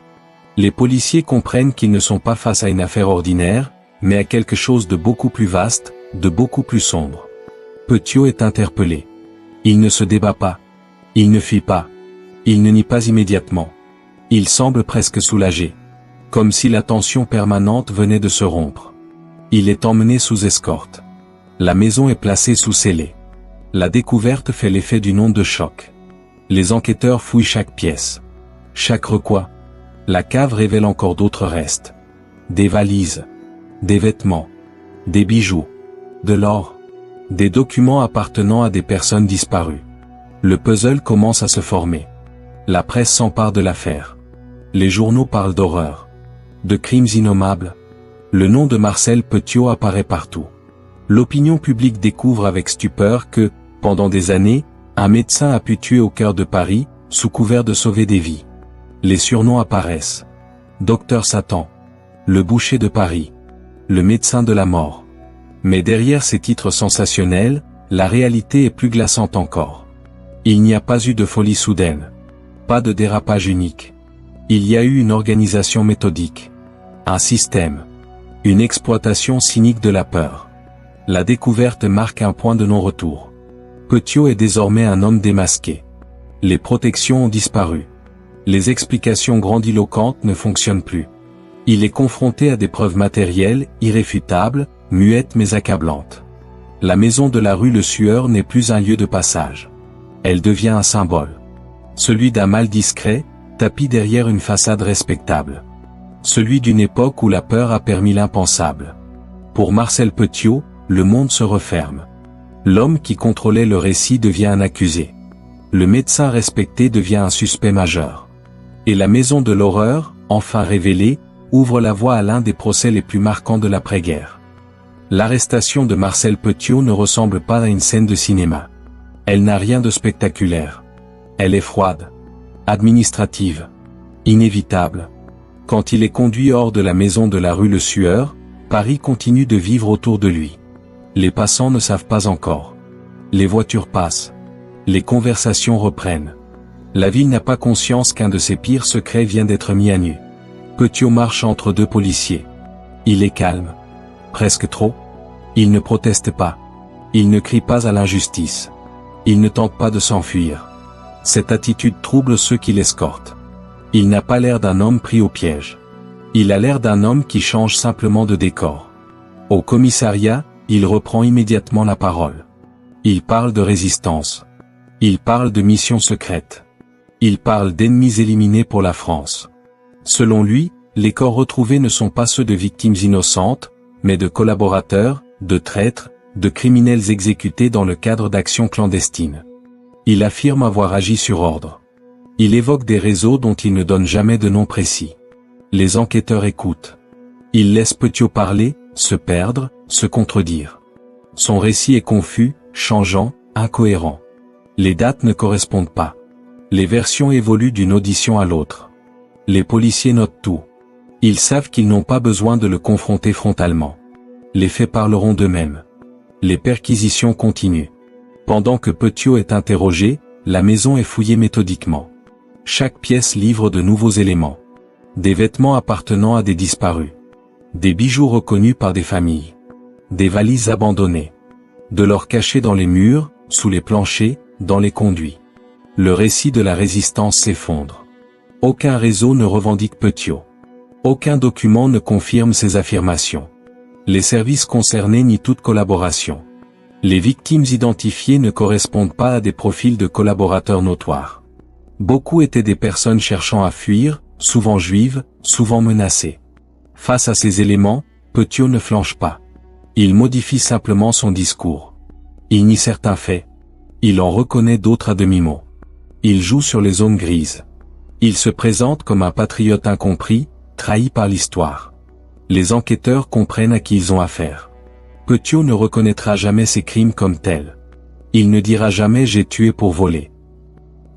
Les policiers comprennent qu'ils ne sont pas face à une affaire ordinaire, mais à quelque chose de beaucoup plus vaste, de beaucoup plus sombre. Petiot est interpellé. Il ne se débat pas. Il ne fuit pas. Il ne nie pas immédiatement. Il semble presque soulagé. Comme si la tension permanente venait de se rompre. Il est emmené sous escorte. La maison est placée sous scellé. La découverte fait l'effet d'une onde de choc. Les enquêteurs fouillent chaque pièce. Chaque recoin. La cave révèle encore d'autres restes. Des valises. Des vêtements. Des bijoux. De l'or. Des documents appartenant à des personnes disparues. Le puzzle commence à se former. La presse s'empare de l'affaire. Les journaux parlent d'horreur. De crimes innommables. Le nom de Marcel Petiot apparaît partout. L'opinion publique découvre avec stupeur que, pendant des années, un médecin a pu tuer au cœur de Paris, sous couvert de sauver des vies. Les surnoms apparaissent. Docteur Satan. Le boucher de Paris. Le médecin de la mort. Mais derrière ces titres sensationnels, la réalité est plus glaçante encore. Il n'y a pas eu de folie soudaine. Pas de dérapage unique. Il y a eu une organisation méthodique. Un système. Une exploitation cynique de la peur. La découverte marque un point de non-retour. Petiot est désormais un homme démasqué. Les protections ont disparu. Les explications grandiloquentes ne fonctionnent plus. Il est confronté à des preuves matérielles, irréfutables, muettes mais accablantes. La maison de la rue Le Sueur n'est plus un lieu de passage. Elle devient un symbole. Celui d'un mal discret, tapi derrière une façade respectable. Celui d'une époque où la peur a permis l'impensable. Pour Marcel Petiot, le monde se referme. L'homme qui contrôlait le récit devient un accusé. Le médecin respecté devient un suspect majeur. Et la maison de l'horreur, enfin révélée, ouvre la voie à l'un des procès les plus marquants de l'après-guerre. L'arrestation de Marcel Petiot ne ressemble pas à une scène de cinéma. Elle n'a rien de spectaculaire. Elle est froide, administrative, inévitable. Quand il est conduit hors de la maison de la rue Le Sueur, Paris continue de vivre autour de lui. Les passants ne savent pas encore. Les voitures passent. Les conversations reprennent. La ville n'a pas conscience qu'un de ses pires secrets vient d'être mis à nu. Petiot marche entre deux policiers. Il est calme. Presque trop. Il ne proteste pas. Il ne crie pas à l'injustice. Il ne tente pas de s'enfuir. Cette attitude trouble ceux qui l'escortent. Il n'a pas l'air d'un homme pris au piège. Il a l'air d'un homme qui change simplement de décor. Au commissariat, il reprend immédiatement la parole. Il parle de résistance. Il parle de mission secrète. Il parle d'ennemis éliminés pour la France. Selon lui, les corps retrouvés ne sont pas ceux de victimes innocentes, mais de collaborateurs, de traîtres, de criminels exécutés dans le cadre d'actions clandestines. Il affirme avoir agi sur ordre. Il évoque des réseaux dont il ne donne jamais de nom précis. Les enquêteurs écoutent. Il laisse Petiot parler, se perdre, se contredire. Son récit est confus, changeant, incohérent. Les dates ne correspondent pas. Les versions évoluent d'une audition à l'autre. Les policiers notent tout. Ils savent qu'ils n'ont pas besoin de le confronter frontalement. Les faits parleront d'eux-mêmes. Les perquisitions continuent. Pendant que Petiot est interrogé, la maison est fouillée méthodiquement. Chaque pièce livre de nouveaux éléments. Des vêtements appartenant à des disparus. Des bijoux reconnus par des familles. Des valises abandonnées. De l'or caché dans les murs, sous les planchers, dans les conduits. Le récit de la résistance s'effondre. Aucun réseau ne revendique Petiot. Aucun document ne confirme ses affirmations. Les services concernés nient toute collaboration. Les victimes identifiées ne correspondent pas à des profils de collaborateurs notoires. Beaucoup étaient des personnes cherchant à fuir, souvent juives, souvent menacées. Face à ces éléments, Petiot ne flanche pas. Il modifie simplement son discours. Il nie certains faits. Il en reconnaît d'autres à demi-mot. Il joue sur les zones grises. Il se présente comme un patriote incompris, trahi par l'histoire. Les enquêteurs comprennent à qui ils ont affaire. Petiot ne reconnaîtra jamais ses crimes comme tels. Il ne dira jamais « j'ai tué pour voler ».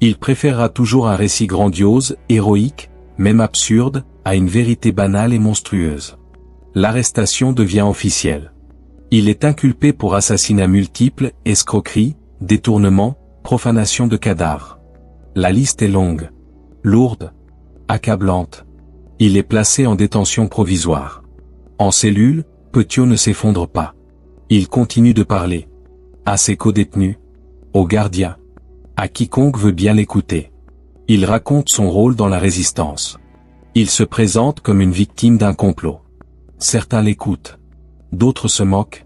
Il préférera toujours un récit grandiose, héroïque, même absurde, à une vérité banale et monstrueuse. L'arrestation devient officielle. Il est inculpé pour assassinat multiple, escroquerie, détournement, profanation de cadavres. La liste est longue, lourde, accablante. Il est placé en détention provisoire. En cellule, Petiot ne s'effondre pas. Il continue de parler. À ses codétenus, aux gardiens, à quiconque veut bien l'écouter. Il raconte son rôle dans la résistance. Il se présente comme une victime d'un complot. Certains l'écoutent. D'autres se moquent.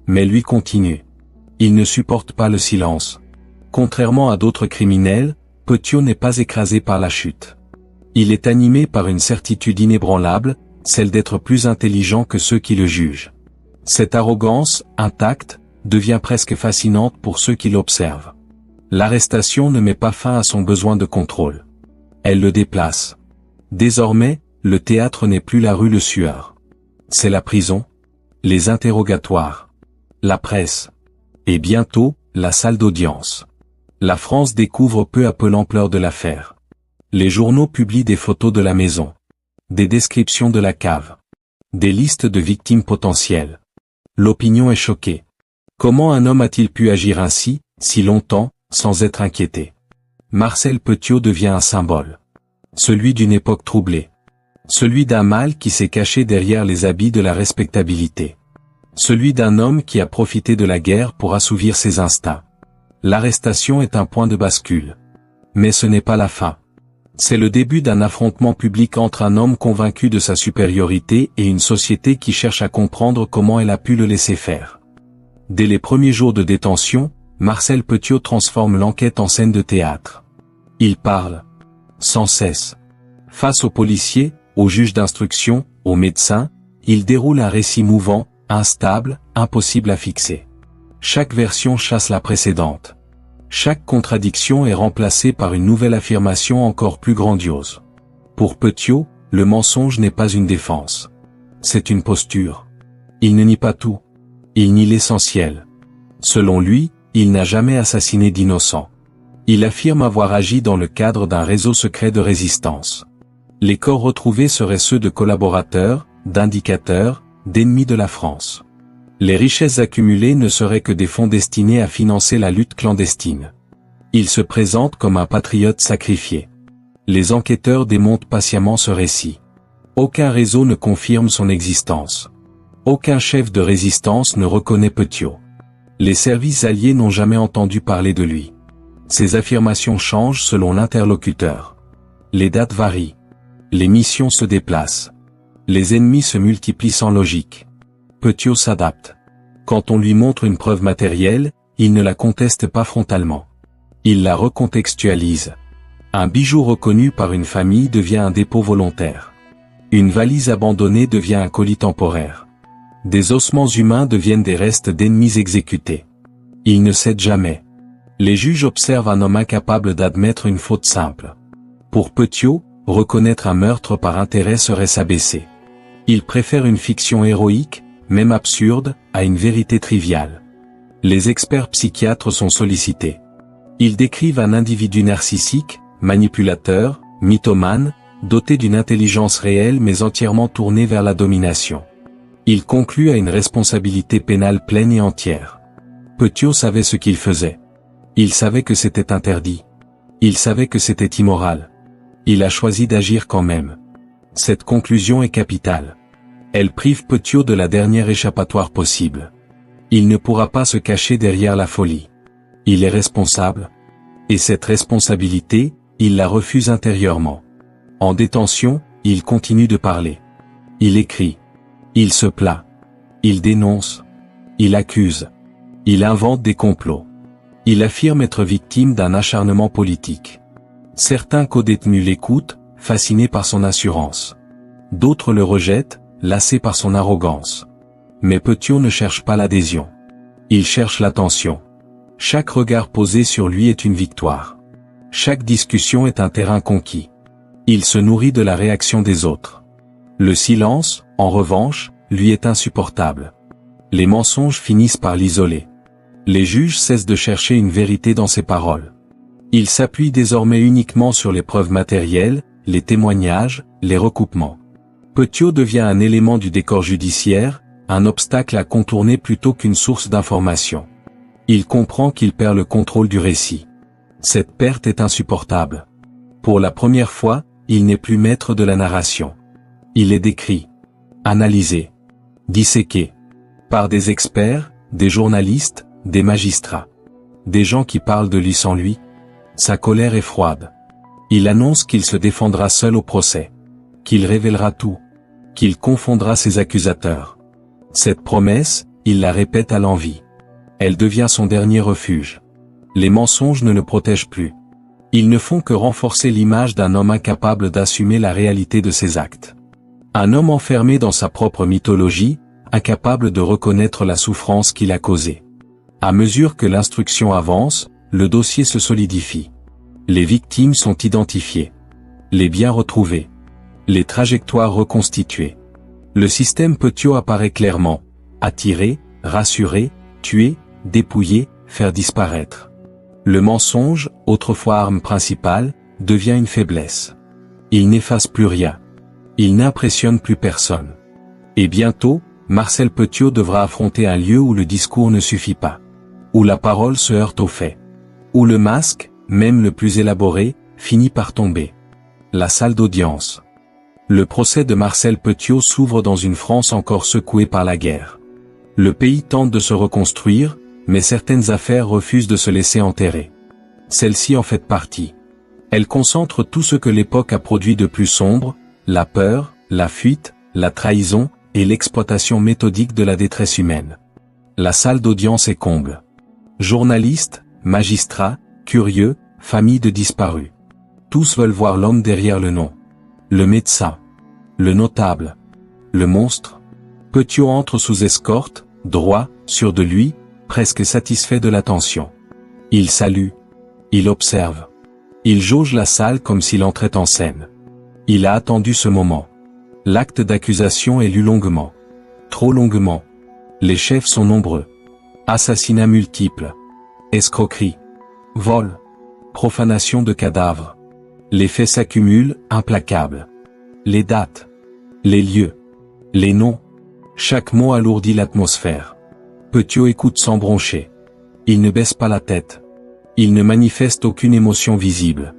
Mais lui continue. Il ne supporte pas le silence. Contrairement à d'autres criminels, Petiot n'est pas écrasé par la chute. Il est animé par une certitude inébranlable, celle d'être plus intelligent que ceux qui le jugent. Cette arrogance, intacte, devient presque fascinante pour ceux qui l'observent. L'arrestation ne met pas fin à son besoin de contrôle. Elle le déplace. Désormais, le théâtre n'est plus la rue Le Sueur. C'est la prison, les interrogatoires, la presse, et bientôt, la salle d'audience. La France découvre peu à peu l'ampleur de l'affaire. Les journaux publient des photos de la maison, des descriptions de la cave, des listes de victimes potentielles. L'opinion est choquée. Comment un homme a-t-il pu agir ainsi, si longtemps, sans être inquiété? Marcel Petiot devient un symbole. Celui d'une époque troublée. Celui d'un mal qui s'est caché derrière les habits de la respectabilité. Celui d'un homme qui a profité de la guerre pour assouvir ses instincts. L'arrestation est un point de bascule. Mais ce n'est pas la fin. C'est le début d'un affrontement public entre un homme convaincu de sa supériorité et une société qui cherche à comprendre comment elle a pu le laisser faire. Dès les premiers jours de détention, Marcel Petiot transforme l'enquête en scène de théâtre. Il parle, sans cesse. Face aux policiers, aux juges d'instruction, aux médecins, il déroule un récit mouvant, instable, impossible à fixer. Chaque version chasse la précédente. Chaque contradiction est remplacée par une nouvelle affirmation encore plus grandiose. Pour Petiot, le mensonge n'est pas une défense. C'est une posture. Il ne nie pas tout. Il nie l'essentiel. Selon lui, il n'a jamais assassiné d'innocents. Il affirme avoir agi dans le cadre d'un réseau secret de résistance. Les corps retrouvés seraient ceux de collaborateurs, d'indicateurs, d'ennemis de la France. Les richesses accumulées ne seraient que des fonds destinés à financer la lutte clandestine. Il se présente comme un patriote sacrifié. Les enquêteurs démontent patiemment ce récit. Aucun réseau ne confirme son existence. Aucun chef de résistance ne reconnaît Petiot. Les services alliés n'ont jamais entendu parler de lui. Ces affirmations changent selon l'interlocuteur. Les dates varient. Les missions se déplacent. Les ennemis se multiplient sans logique. Petiot s'adapte. Quand on lui montre une preuve matérielle, il ne la conteste pas frontalement. Il la recontextualise. Un bijou reconnu par une famille devient un dépôt volontaire. Une valise abandonnée devient un colis temporaire. Des ossements humains deviennent des restes d'ennemis exécutés. Il ne cède jamais. Les juges observent un homme incapable d'admettre une faute simple. Pour Petiot, reconnaître un meurtre par intérêt serait s'abaisser. Il préfère une fiction héroïque, même absurde, à une vérité triviale. Les experts psychiatres sont sollicités. Ils décrivent un individu narcissique, manipulateur, mythomane, doté d'une intelligence réelle mais entièrement tournée vers la domination. Ils concluent à une responsabilité pénale pleine et entière. Petiot savait ce qu'il faisait. Il savait que c'était interdit. Il savait que c'était immoral. Il a choisi d'agir quand même. Cette conclusion est capitale. Elle prive Petiot de la dernière échappatoire possible. Il ne pourra pas se cacher derrière la folie. Il est responsable. Et cette responsabilité, il la refuse intérieurement. En détention, il continue de parler. Il écrit. Il se plaint. Il dénonce. Il accuse. Il invente des complots. Il affirme être victime d'un acharnement politique. Certains codétenus l'écoutent, fascinés par son assurance. D'autres le rejettent, lassés par son arrogance. Mais Petiot ne cherche pas l'adhésion. Il cherche l'attention. Chaque regard posé sur lui est une victoire. Chaque discussion est un terrain conquis. Il se nourrit de la réaction des autres. Le silence, en revanche, lui est insupportable. Les mensonges finissent par l'isoler. Les juges cessent de chercher une vérité dans ses paroles. Ils s'appuient désormais uniquement sur les preuves matérielles, les témoignages, les recoupements. Petiot devient un élément du décor judiciaire, un obstacle à contourner plutôt qu'une source d'information. Il comprend qu'il perd le contrôle du récit. Cette perte est insupportable. Pour la première fois, il n'est plus maître de la narration. Il est décrit, analysé, disséqué, par des experts, des journalistes, des magistrats, des gens qui parlent de lui sans lui. Sa colère est froide. Il annonce qu'il se défendra seul au procès. qu'il révélera tout, qu'il confondra ses accusateurs. Cette promesse, il la répète à l'envi. Elle devient son dernier refuge. Les mensonges ne le protègent plus. Ils ne font que renforcer l'image d'un homme incapable d'assumer la réalité de ses actes. Un homme enfermé dans sa propre mythologie, incapable de reconnaître la souffrance qu'il a causée. À mesure que l'instruction avance, le dossier se solidifie. Les victimes sont identifiées. Les biens retrouvés. Les trajectoires reconstituées. Le système Petiot apparaît clairement. Attirer, rassurer, tuer, dépouiller, faire disparaître. Le mensonge, autrefois arme principale, devient une faiblesse. Il n'efface plus rien. Il n'impressionne plus personne. Et bientôt, Marcel Petiot devra affronter un lieu où le discours ne suffit pas. Où la parole se heurte aux faits. Où le masque, même le plus élaboré, finit par tomber. La salle d'audience. Le procès de Marcel Petiot s'ouvre dans une France encore secouée par la guerre. Le pays tente de se reconstruire, mais certaines affaires refusent de se laisser enterrer. Celle-ci en fait partie. Elle concentre tout ce que l'époque a produit de plus sombre, la peur, la fuite, la trahison, et l'exploitation méthodique de la détresse humaine. La salle d'audience est comble. Journalistes, magistrats, curieux, familles de disparus. Tous veulent voir l'homme derrière le nom. Le médecin. Le notable. Le monstre. Petiot entre sous escorte, droit, sûr de lui, presque satisfait de l'attention. Il salue. Il observe. Il jauge la salle comme s'il entrait en scène. Il a attendu ce moment. L'acte d'accusation est lu longuement. Trop longuement. Les chefs sont nombreux. Assassinats multiples. Escroquerie. Vol. Profanation de cadavres. Les faits s'accumulent, implacables. Les dates. Les lieux. Les noms. Chaque mot alourdit l'atmosphère. Petiot écoute sans broncher. Il ne baisse pas la tête. Il ne manifeste aucune émotion visible.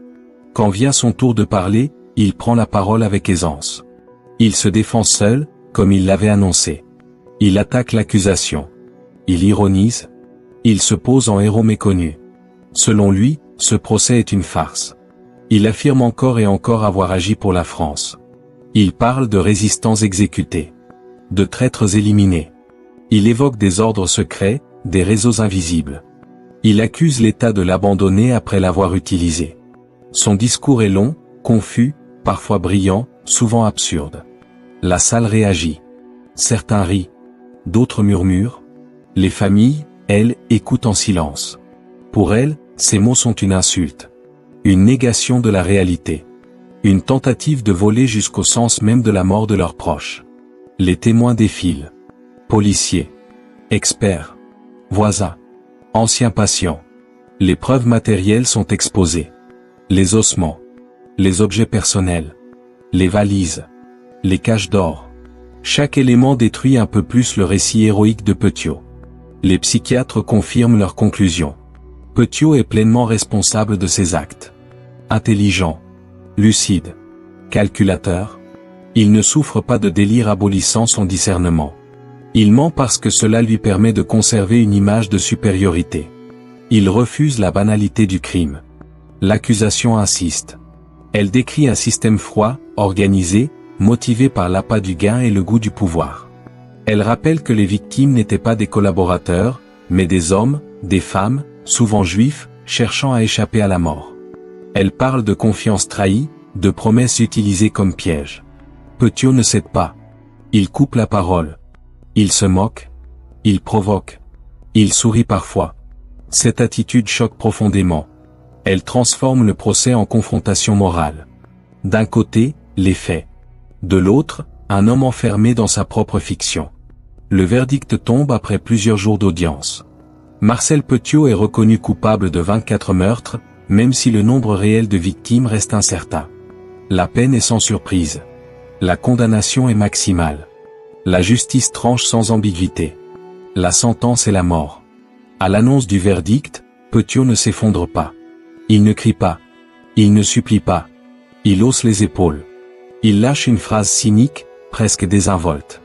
Quand vient son tour de parler, il prend la parole avec aisance. Il se défend seul, comme il l'avait annoncé. Il attaque l'accusation. Il ironise. Il se pose en héros méconnu. Selon lui, ce procès est une farce. Il affirme encore et encore avoir agi pour la France. Il parle de résistants exécutés. De traîtres éliminés. Il évoque des ordres secrets, des réseaux invisibles. Il accuse l'État de l'abandonner après l'avoir utilisé. Son discours est long, confus, parfois brillant, souvent absurde. La salle réagit. Certains rient. D'autres murmurent. Les familles, elles, écoutent en silence. Pour elles, ces mots sont une insulte. Une négation de la réalité. Une tentative de voler jusqu'au sens même de la mort de leurs proches. Les témoins défilent. Policiers. Experts. Voisins. Anciens patients. Les preuves matérielles sont exposées. Les ossements. Les objets personnels. Les valises. Les caches d'or. Chaque élément détruit un peu plus le récit héroïque de Petiot. Les psychiatres confirment leurs conclusions. Petiot est pleinement responsable de ses actes. Intelligent. Lucide. Calculateur. Il ne souffre pas de délire abolissant son discernement. Il ment parce que cela lui permet de conserver une image de supériorité. Il refuse la banalité du crime. L'accusation insiste. Elle décrit un système froid, organisé, motivé par l'appât du gain et le goût du pouvoir. Elle rappelle que les victimes n'étaient pas des collaborateurs, mais des hommes, des femmes, souvent juifs, cherchant à échapper à la mort. Elle parle de confiance trahie, de promesses utilisées comme piège. Petiot ne cède pas. Il coupe la parole. Il se moque. Il provoque. Il sourit parfois. Cette attitude choque profondément. Elle transforme le procès en confrontation morale. D'un côté, les faits. De l'autre, un homme enfermé dans sa propre fiction. Le verdict tombe après plusieurs jours d'audience. Marcel Petiot est reconnu coupable de 24 meurtres, même si le nombre réel de victimes reste incertain. La peine est sans surprise. La condamnation est maximale. La justice tranche sans ambiguïté. La sentence est la mort. À l'annonce du verdict, Petiot ne s'effondre pas. Il ne crie pas. Il ne supplie pas. Il hausse les épaules. Il lâche une phrase cynique, presque désinvolte.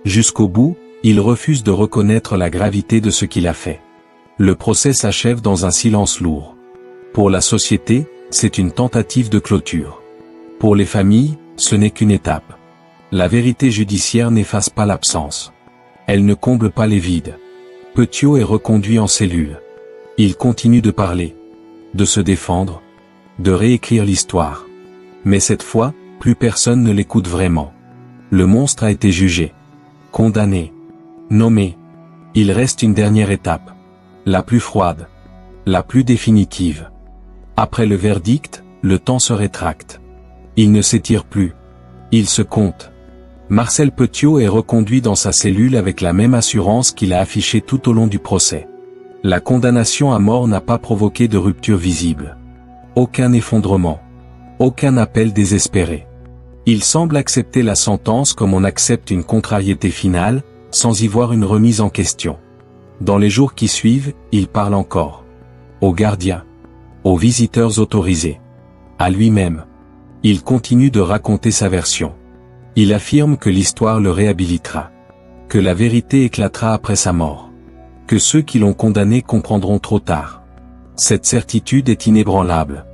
Jusqu'au bout, il refuse de reconnaître la gravité de ce qu'il a fait. Le procès s'achève dans un silence lourd. Pour la société, c'est une tentative de clôture. Pour les familles, ce n'est qu'une étape. La vérité judiciaire n'efface pas l'absence. Elle ne comble pas les vides. Petiot est reconduit en cellule. Il continue de parler, de se défendre, de réécrire l'histoire. Mais cette fois, plus personne ne l'écoute vraiment. Le monstre a été jugé, condamné, nommé. Il reste une dernière étape, la plus froide, la plus définitive. Après le verdict, le temps se rétracte. Il ne s'étire plus. Il se compte. Marcel Petiot est reconduit dans sa cellule avec la même assurance qu'il a affichée tout au long du procès. La condamnation à mort n'a pas provoqué de rupture visible. Aucun effondrement. Aucun appel désespéré. Il semble accepter la sentence comme on accepte une contrariété finale, sans y voir une remise en question. Dans les jours qui suivent, il parle encore. Aux gardiens. Aux visiteurs autorisés. À lui-même. Il continue de raconter sa version. Il affirme que l'histoire le réhabilitera. Que la vérité éclatera après sa mort. Que ceux qui l'ont condamné comprendront trop tard. Cette certitude est inébranlable.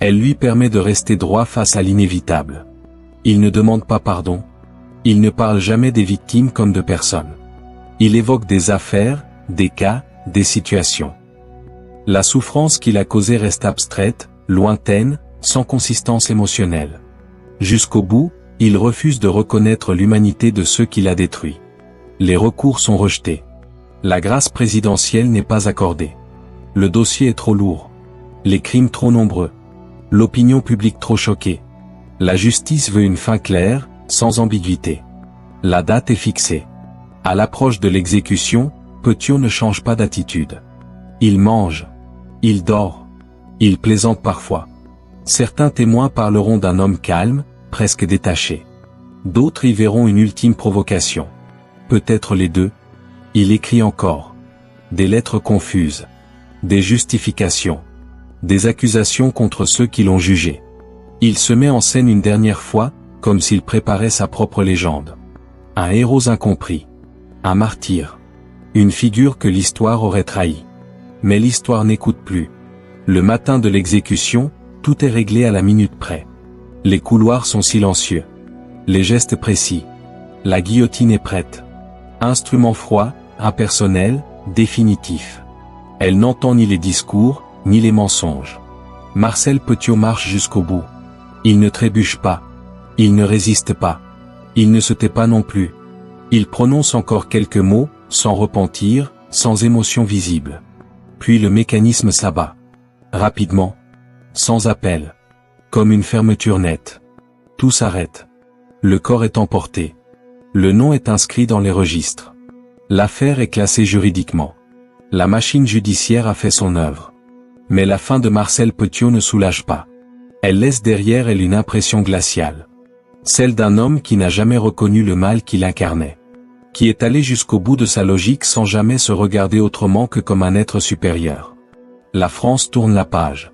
Elle lui permet de rester droit face à l'inévitable. Il ne demande pas pardon. Il ne parle jamais des victimes comme de personnes. Il évoque des affaires, des cas, des situations. La souffrance qu'il a causée reste abstraite, lointaine, sans consistance émotionnelle. Jusqu'au bout, il refuse de reconnaître l'humanité de ceux qu'il a détruits. Les recours sont rejetés. La grâce présidentielle n'est pas accordée. Le dossier est trop lourd. Les crimes trop nombreux. L'opinion publique trop choquée. La justice veut une fin claire, sans ambiguïté. La date est fixée. À l'approche de l'exécution, Petiot ne change pas d'attitude. Il mange. Il dort. Il plaisante parfois. Certains témoins parleront d'un homme calme, presque détaché. D'autres y verront une ultime provocation. Peut-être les deux. Il écrit encore. Des lettres confuses. Des justifications. Des accusations contre ceux qui l'ont jugé. Il se met en scène une dernière fois, comme s'il préparait sa propre légende. Un héros incompris. Un martyr. Une figure que l'histoire aurait trahi. Mais l'histoire n'écoute plus. Le matin de l'exécution, tout est réglé à la minute près. Les couloirs sont silencieux. Les gestes précis. La guillotine est prête. Instrument froid, impersonnel, définitif. Elle n'entend ni les discours, ni les mensonges. Marcel Petiot marche jusqu'au bout. Il ne trébuche pas. Il ne résiste pas. Il ne se tait pas non plus. Il prononce encore quelques mots, sans repentir, sans émotion visible. Puis le mécanisme s'abat. Rapidement. Sans appel. Comme une fermeture nette. Tout s'arrête. Le corps est emporté. Le nom est inscrit dans les registres. L'affaire est classée juridiquement. La machine judiciaire a fait son œuvre. Mais la fin de Marcel Petiot ne soulage pas. Elle laisse derrière elle une impression glaciale. Celle d'un homme qui n'a jamais reconnu le mal qu'il incarnait. Qui est allé jusqu'au bout de sa logique sans jamais se regarder autrement que comme un être supérieur. La France tourne la page.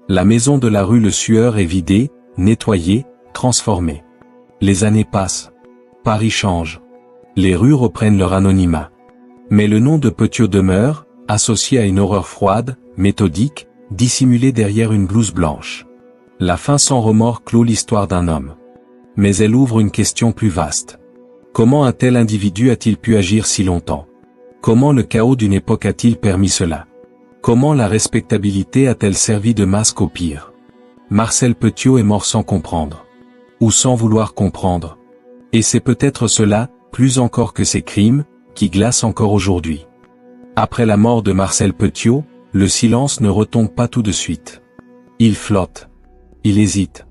La maison de la rue Le Sueur est vidée, nettoyée, transformée. Les années passent. Paris change. Les rues reprennent leur anonymat. Mais le nom de Petiot demeure, associé à une horreur froide, méthodique, dissimulée derrière une blouse blanche. La fin sans remords clôt l'histoire d'un homme. Mais elle ouvre une question plus vaste. Comment un tel individu a-t-il pu agir si longtemps? Comment le chaos d'une époque a-t-il permis cela? Comment la respectabilité a-t-elle servi de masque au pire? Marcel Petiot est mort sans comprendre. Ou sans vouloir comprendre. Et c'est peut-être cela, plus encore que ses crimes, qui glace encore aujourd'hui. Après la mort de Marcel Petiot, le silence ne retombe pas tout de suite. Il flotte. Il hésite.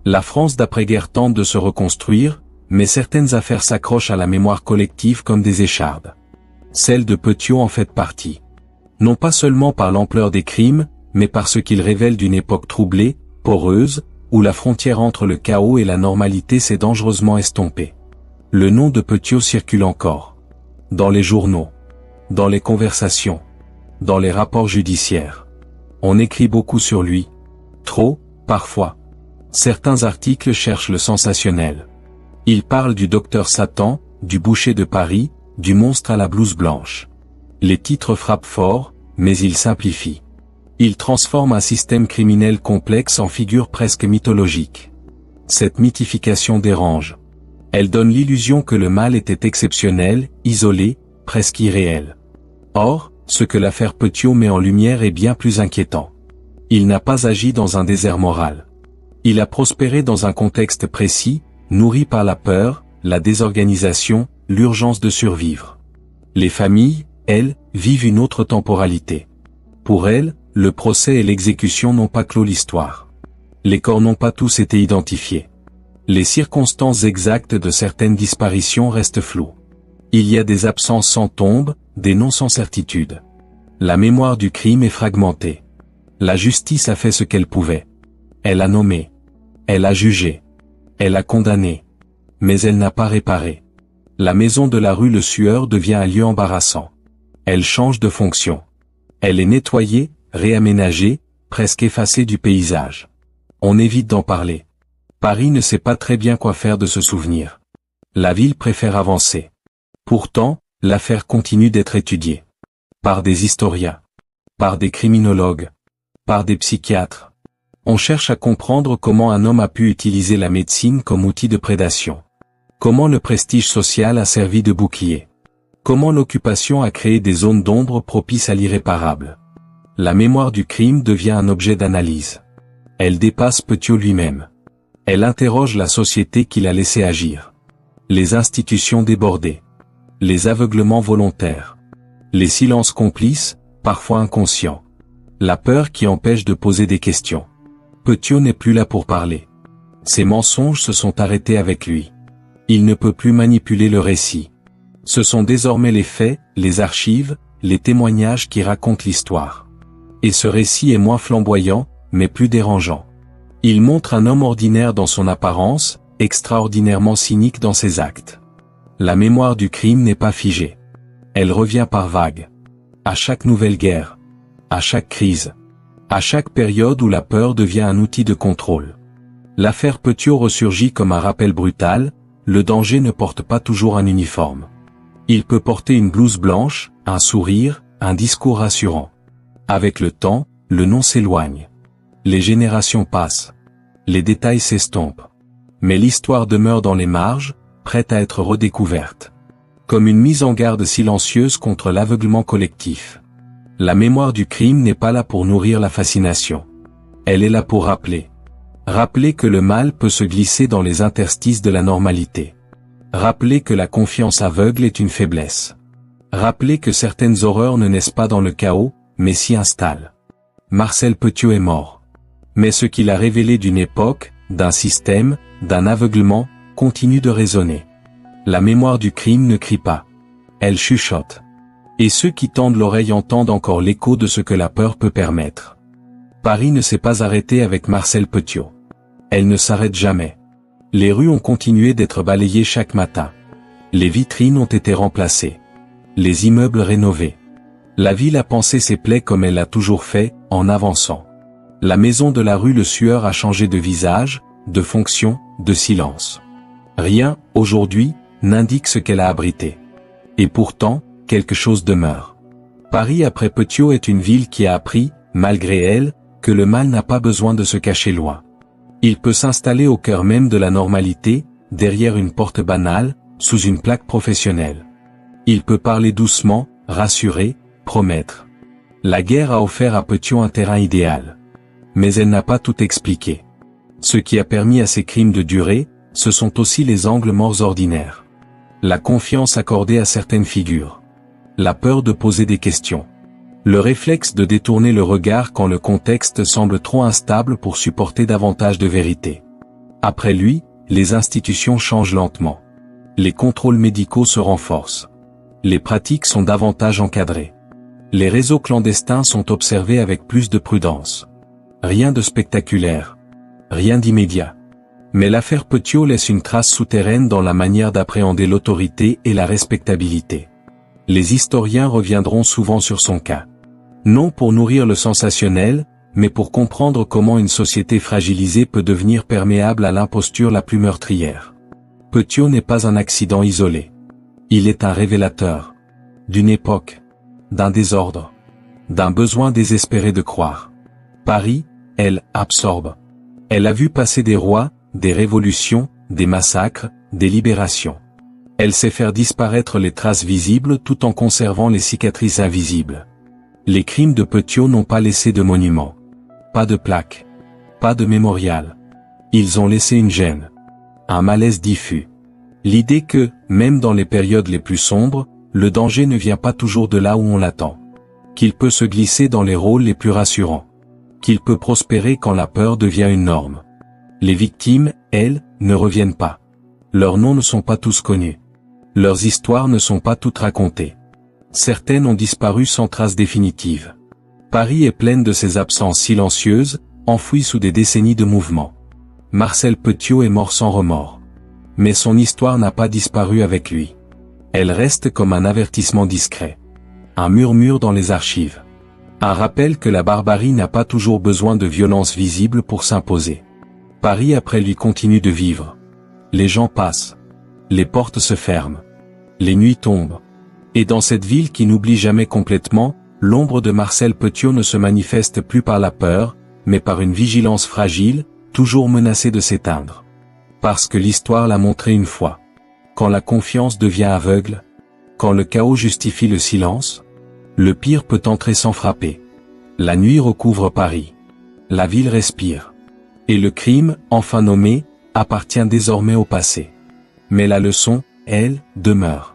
La France d'après-guerre tente de se reconstruire, mais certaines affaires s'accrochent à la mémoire collective comme des échardes. Celle de Petiot en fait partie. Non pas seulement par l'ampleur des crimes, mais par ce qu'ils révèlent d'une époque troublée, poreuse, où la frontière entre le chaos et la normalité s'est dangereusement estompée. Le nom de Petiot circule encore. Dans les journaux. Dans les conversations. Dans les rapports judiciaires. On écrit beaucoup sur lui. Trop, parfois. Certains articles cherchent le sensationnel. Ils parlent du docteur Satan, du boucher de Paris, du monstre à la blouse blanche. Les titres frappent fort, mais ils simplifient. Ils transforment un système criminel complexe en figure presque mythologique. Cette mythification dérange. Elle donne l'illusion que le mal était exceptionnel, isolé, presque irréel. Or, ce que l'affaire Petiot met en lumière est bien plus inquiétant. Il n'a pas agi dans un désert moral. Il a prospéré dans un contexte précis, nourri par la peur, la désorganisation, l'urgence de survivre. Les familles, elles, vivent une autre temporalité. Pour elles, le procès et l'exécution n'ont pas clos l'histoire. Les corps n'ont pas tous été identifiés. Les circonstances exactes de certaines disparitions restent floues. Il y a des absences sans tombe, des noms sans certitude. La mémoire du crime est fragmentée. La justice a fait ce qu'elle pouvait. Elle a nommé. Elle a jugé. Elle a condamné. Mais elle n'a pas réparé. La maison de la rue Le Sueur devient un lieu embarrassant. Elle change de fonction. Elle est nettoyée, réaménagée, presque effacée du paysage. On évite d'en parler. Paris ne sait pas très bien quoi faire de ce souvenir. La ville préfère avancer. Pourtant, l'affaire continue d'être étudiée. Par des historiens. Par des criminologues. Par des psychiatres. On cherche à comprendre comment un homme a pu utiliser la médecine comme outil de prédation. Comment le prestige social a servi de bouclier. Comment l'occupation a créé des zones d'ombre propices à l'irréparable. La mémoire du crime devient un objet d'analyse. Elle dépasse Petiot lui-même. Elle interroge la société qui l'a laissé agir. Les institutions débordées. Les aveuglements volontaires. Les silences complices, parfois inconscients. La peur qui empêche de poser des questions. Petiot n'est plus là pour parler. Ses mensonges se sont arrêtés avec lui. Il ne peut plus manipuler le récit. Ce sont désormais les faits, les archives, les témoignages qui racontent l'histoire. Et ce récit est moins flamboyant, mais plus dérangeant. Il montre un homme ordinaire dans son apparence, extraordinairement cynique dans ses actes. La mémoire du crime n'est pas figée. Elle revient par vagues. À chaque nouvelle guerre. À chaque crise. À chaque période où la peur devient un outil de contrôle. L'affaire Petiot ressurgit comme un rappel brutal, le danger ne porte pas toujours un uniforme. Il peut porter une blouse blanche, un sourire, un discours rassurant. Avec le temps, le nom s'éloigne. Les générations passent. Les détails s'estompent. Mais l'histoire demeure dans les marges, prête à être redécouverte. Comme une mise en garde silencieuse contre l'aveuglement collectif. La mémoire du crime n'est pas là pour nourrir la fascination. Elle est là pour rappeler. Rappeler que le mal peut se glisser dans les interstices de la normalité. Rappeler que la confiance aveugle est une faiblesse. Rappeler que certaines horreurs ne naissent pas dans le chaos, mais s'y installent. Marcel Petiot est mort. Mais ce qu'il a révélé d'une époque, d'un système, d'un aveuglement, continue de résonner. La mémoire du crime ne crie pas. Elle chuchote. Et ceux qui tendent l'oreille entendent encore l'écho de ce que la peur peut permettre. Paris ne s'est pas arrêté avec Marcel Petiot. Elle ne s'arrête jamais. Les rues ont continué d'être balayées chaque matin. Les vitrines ont été remplacées. Les immeubles rénovés. La ville a pansé ses plaies comme elle l'a toujours fait, en avançant. La maison de la rue Le Sueur a changé de visage, de fonction, de silence. Rien, aujourd'hui, n'indique ce qu'elle a abrité. Et pourtant, quelque chose demeure. Paris après Petiot est une ville qui a appris, malgré elle, que le mal n'a pas besoin de se cacher loin. Il peut s'installer au cœur même de la normalité, derrière une porte banale, sous une plaque professionnelle. Il peut parler doucement, rassurer, promettre. La guerre a offert à Petiot un terrain idéal. Mais elle n'a pas tout expliqué. Ce qui a permis à ces crimes de durer, ce sont aussi les angles morts ordinaires. La confiance accordée à certaines figures. La peur de poser des questions. Le réflexe de détourner le regard quand le contexte semble trop instable pour supporter davantage de vérité. Après lui, les institutions changent lentement. Les contrôles médicaux se renforcent. Les pratiques sont davantage encadrées. Les réseaux clandestins sont observés avec plus de prudence. Rien de spectaculaire. Rien d'immédiat. Mais l'affaire Petiot laisse une trace souterraine dans la manière d'appréhender l'autorité et la respectabilité. Les historiens reviendront souvent sur son cas. Non pour nourrir le sensationnel, mais pour comprendre comment une société fragilisée peut devenir perméable à l'imposture la plus meurtrière. Petiot n'est pas un accident isolé. Il est un révélateur. D'une époque. D'un désordre. D'un besoin désespéré de croire. Paris, elle, absorbe. Elle a vu passer des rois, des révolutions, des massacres, des libérations. Elle sait faire disparaître les traces visibles tout en conservant les cicatrices invisibles. Les crimes de Petiot n'ont pas laissé de monument. Pas de plaque. Pas de mémorial. Ils ont laissé une gêne. Un malaise diffus. L'idée que, même dans les périodes les plus sombres, le danger ne vient pas toujours de là où on l'attend. Qu'il peut se glisser dans les rôles les plus rassurants. Qu'il peut prospérer quand la peur devient une norme. Les victimes, elles, ne reviennent pas. Leurs noms ne sont pas tous connus. Leurs histoires ne sont pas toutes racontées. Certaines ont disparu sans trace définitive. Paris est pleine de ces absences silencieuses, enfouies sous des décennies de mouvement. Marcel Petiot est mort sans remords. Mais son histoire n'a pas disparu avec lui. Elle reste comme un avertissement discret. Un murmure dans les archives. Un rappel que la barbarie n'a pas toujours besoin de violence visible pour s'imposer. Paris après lui continue de vivre. Les gens passent. Les portes se ferment. Les nuits tombent. Et dans cette ville qui n'oublie jamais complètement, l'ombre de Marcel Petiot ne se manifeste plus par la peur, mais par une vigilance fragile, toujours menacée de s'éteindre. Parce que l'histoire l'a montré une fois. Quand la confiance devient aveugle, quand le chaos justifie le silence, le pire peut entrer sans frapper. La nuit recouvre Paris. La ville respire. Et le crime, enfin nommé, appartient désormais au passé. Mais la leçon, elle, demeure.